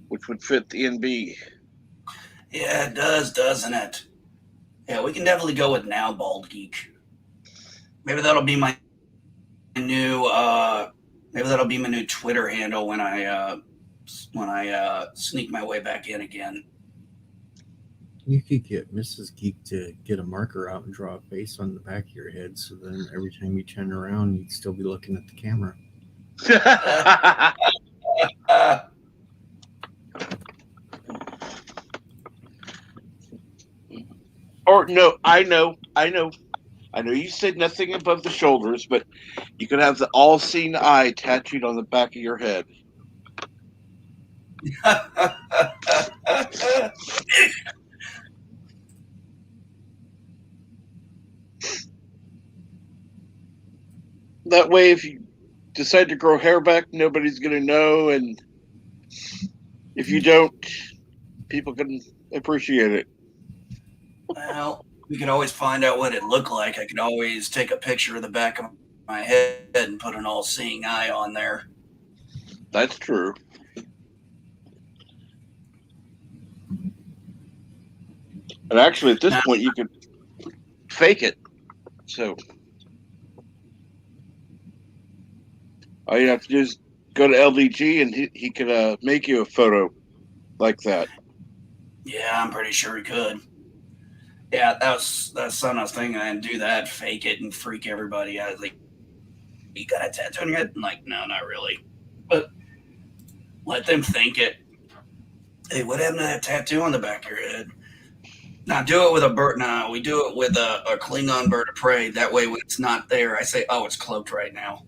A: Which would fit the NB.
I: Yeah, it does, doesn't it? Yeah, we can definitely go with now Bald Geek. Maybe that'll be my new Twitter handle when I sneak my way back in again.
C: You could get Mrs. Geek to get a marker out and draw a face on the back of your head, so then every time you turn around, you'd still be looking at the camera.
A: Or no, I know. You said nothing above the shoulders, but you could have the all-seeing eye tattooed on the back of your head. That way, if you decide to grow hair back, nobody's going to know, and if you don't, people can appreciate it.
I: Well, we could always find out what it looked like. I could always take a picture of the back of my head and put an all-seeing eye on there.
A: That's true. And actually, at this point, you could fake it. So all you have to do is go to LDG, and he could make you a photo like that.
I: Yeah, I'm pretty sure he could. Yeah, that's something I was thinking. I'd do that, fake it, and freak everybody out. Like, you got a tattoo on your head? I'm like, no, not really. But let them think it. Hey, what happened to that tattoo on the back of your head? Now do it with a bird. No, we do it with a Klingon bird of prey. That way, when it's not there, I say, "Oh, it's cloaked right now."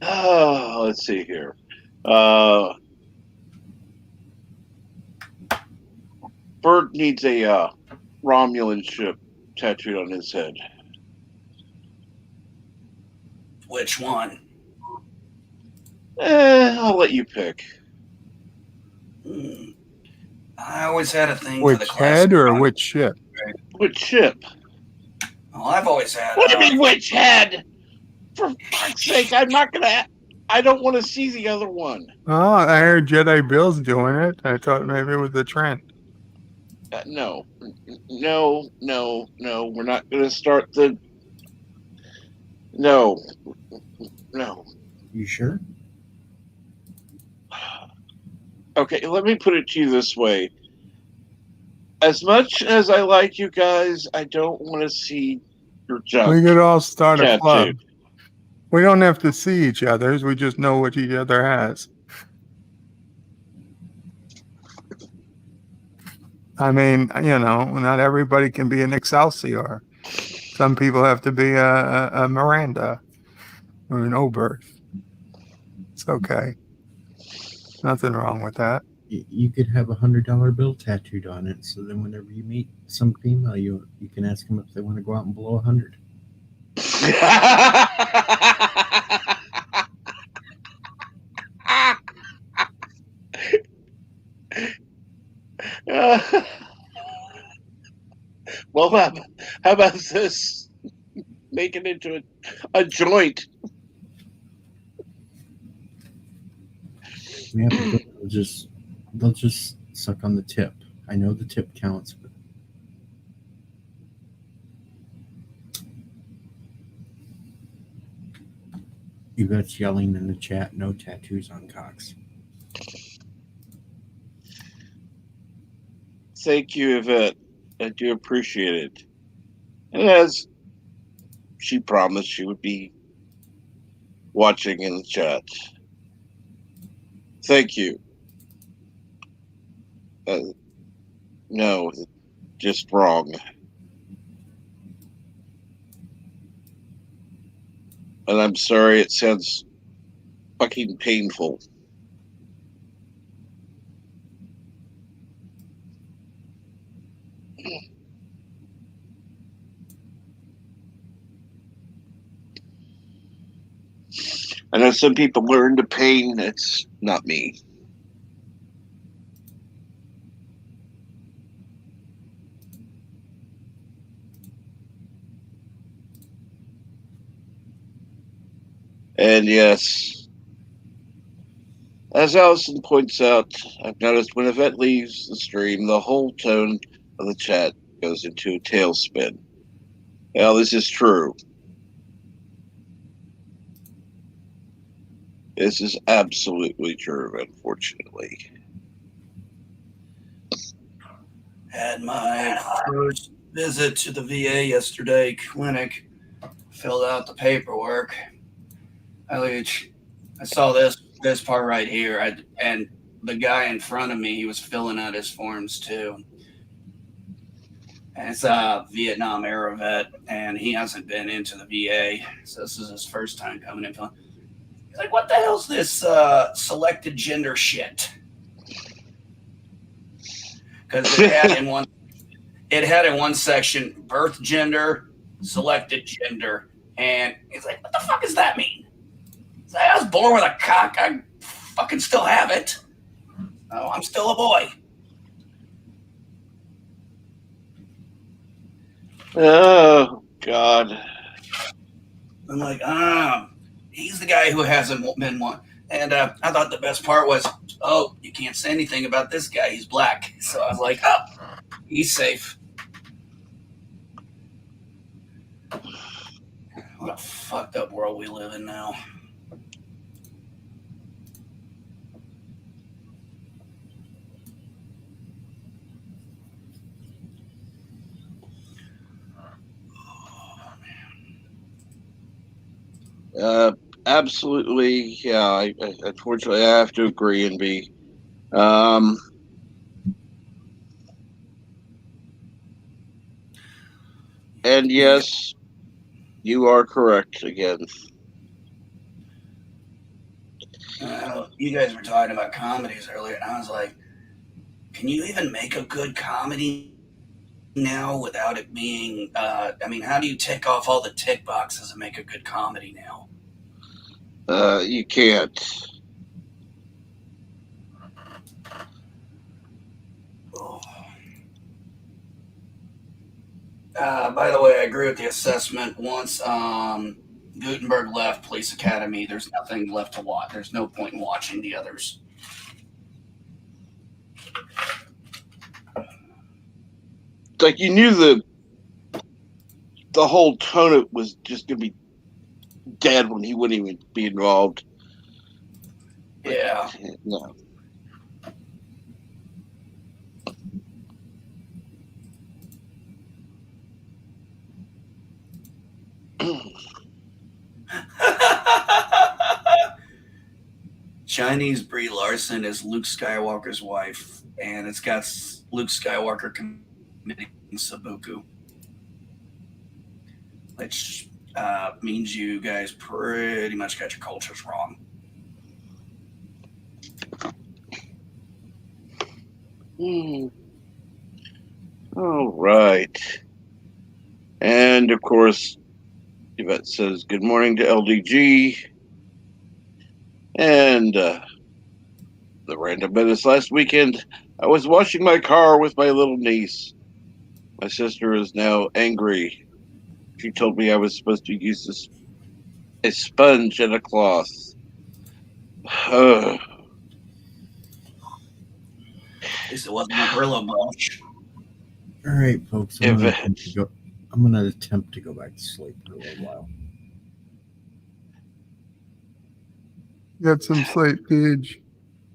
A: Oh, let's see here. Bird needs a Romulan ship tattooed on his head.
I: Which one?
A: I'll let you pick.
I: I always had a thing
D: Which
I: for the classic.
D: head or which ship?
A: Which ship?
I: Well, I've always had.
A: What do you mean, which head? For fuck's sake, I'm not gonna. I don't want to see the other one.
D: Oh, I heard Jedi Bill's doing it. I thought maybe it was the Trent.
A: No. We're not gonna start the. No.
C: You sure?
A: Okay, let me put it to you this way. As much as I like you guys, I don't want to see your junk.
D: We could all start a
A: tattooed.
D: club. We don't have to see each other's. We just know what each other has. I mean, not everybody can be an Excelsior. Some people have to be a Miranda or an Oberth. It's okay. Nothing wrong with that.
C: You could have $100 bill tattooed on it, so then whenever you meet some female, you can ask them if they want to go out and blow 100.
A: Well, how about this? Make it into a joint.
C: Yeah, but they'll just suck on the tip. I know the tip counts, but you got yelling in the chat. No tattoos on cocks.
A: Thank you, Yvette. I do appreciate it. And as she promised, she would be watching in the chat. Thank you. No, just wrong. And I'm sorry, it sounds fucking painful. I know some people learn to pain. It's not me. And yes, as Allison points out, I've noticed when Yvette leaves the stream, the whole tone of the chat goes into a tailspin. Well, this is true. This is absolutely true, unfortunately.
I: Had my first visit to the VA yesterday, clinic, filled out the paperwork. I saw this part right here, and the guy in front of me, he was filling out his forms too. And it's a Vietnam era vet, and he hasn't been into the VA, so this is his first time coming in. He's like, "What the hell's this selected gender shit?" Because it had in one section birth gender, selected gender, and he's like, "What the fuck does that mean?" He's like, "I was born with a cock. I fucking still have it. Oh, I'm still a boy."
A: Oh, God.
I: I'm like, he's the guy who hasn't been one. And I thought the best part was, oh, you can't say anything about this guy. He's black. So I was like, oh, he's safe. What a fucked up world we live in now.
A: Absolutely, yeah. Unfortunately, I have to agree and be. Um, and
I: Yeah.
A: yes, you are correct again.
I: You guys were talking about comedies earlier, and I was like, can you even make a good comedy now without it being? I mean, how do you tick off all the tick boxes and make a good comedy now?
A: You can't.
I: Oh. By the way, I agree with the assessment. Once Gutenberg left Police Academy, there's nothing left to watch. There's no point in watching the others.
A: It's like you knew the whole tone of it was just gonna be dead when he wouldn't even be involved. But
I: Yeah.
A: no.
I: Chinese Brie Larson is Luke Skywalker's wife, and it's got Luke Skywalker committing seppuku, which means you guys pretty much got your cultures wrong.
A: All right. And of course, Yvette says good morning to LDG. And the random minutes last weekend, I was washing my car with my little niece. My sister is now angry. She told me I was supposed to use a sponge and a cloth.
I: At least it wasn't a Brillo brush.
C: All right, folks. I'm gonna attempt to go back to sleep for a little while.
D: Get some sleep, Deej.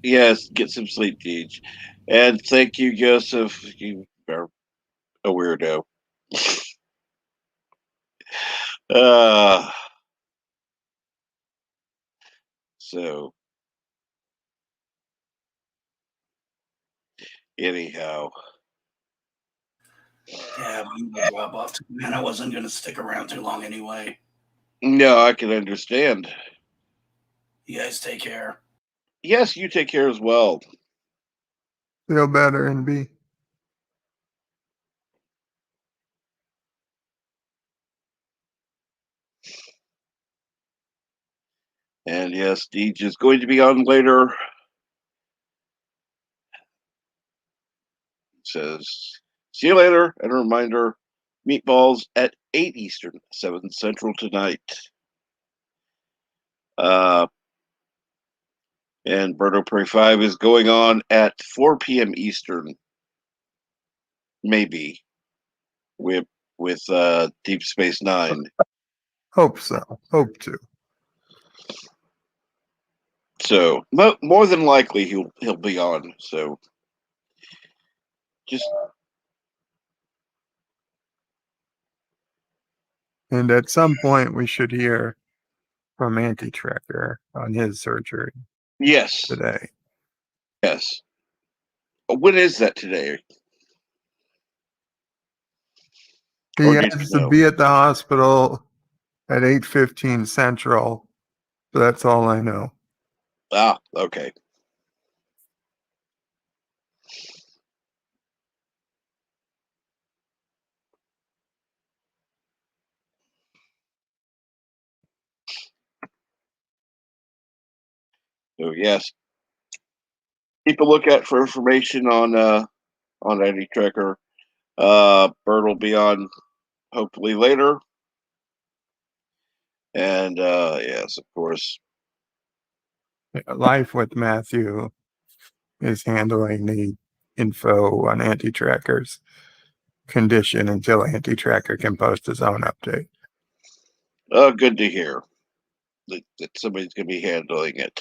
A: Yes, get some sleep, Deej. And thank you, Joseph. You are a weirdo. uh, so, anyhow.
I: Yeah, I'm gonna drop off. Man, I wasn't gonna stick around too long anyway.
A: No, I can understand.
I: You guys take care.
A: Yes, you take care as well.
D: Feel better and be.
A: And yes, Deej is going to be on later. Says, see you later. And a reminder, meatballs at 8 Eastern, 7 Central tonight. And Birdo Prey 5 is going on at 4 p.m. Eastern. Maybe. With Deep Space Nine.
D: Hope so. Hope to.
A: So more than likely he'll be on. So just
D: And at some point we should hear from Anti-Tracker on his surgery
A: yes,
D: today.
A: yes. When is that today?
D: He has to be at the hospital at 8:15 Central. So that's all I know.
A: Ah, okay. So yes, keep a lookout for information on Anti-Tracker. Bird will be on hopefully later. And yes, of course,
D: Life with Matthew is handling the info on Anti-Tracker's condition until Anti-Tracker can post his own update.
A: Oh, good to hear that somebody's going to be handling it.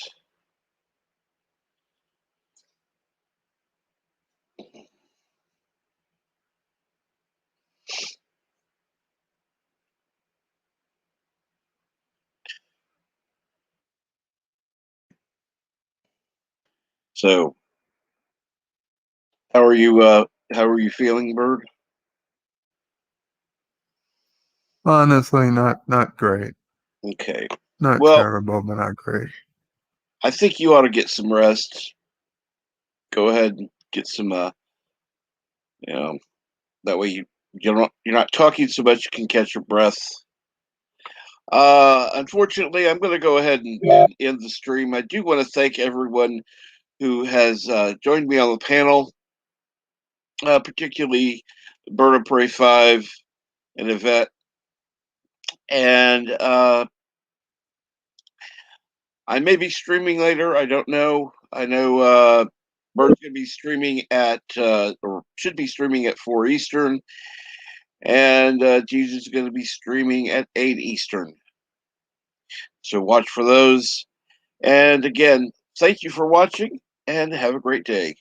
A: So, how are you? How are you feeling, Bird?
D: Honestly, not great.
A: Okay.
D: Not
A: Well,
D: terrible, but not great.
A: I think you ought to get some rest. Go ahead and get some. You know, that way you're not talking so much. You can catch your breath. Unfortunately, I'm going to go ahead and end the stream. I do want to thank everyone who has joined me on the panel, particularly Bird of Prey 5 and Yvette. And I may be streaming later. I don't know. I know Bird's going to be streaming at, or should be streaming at 4 Eastern. And Jesus is going to be streaming at 8 Eastern. So watch for those. And again, thank you for watching and have a great day.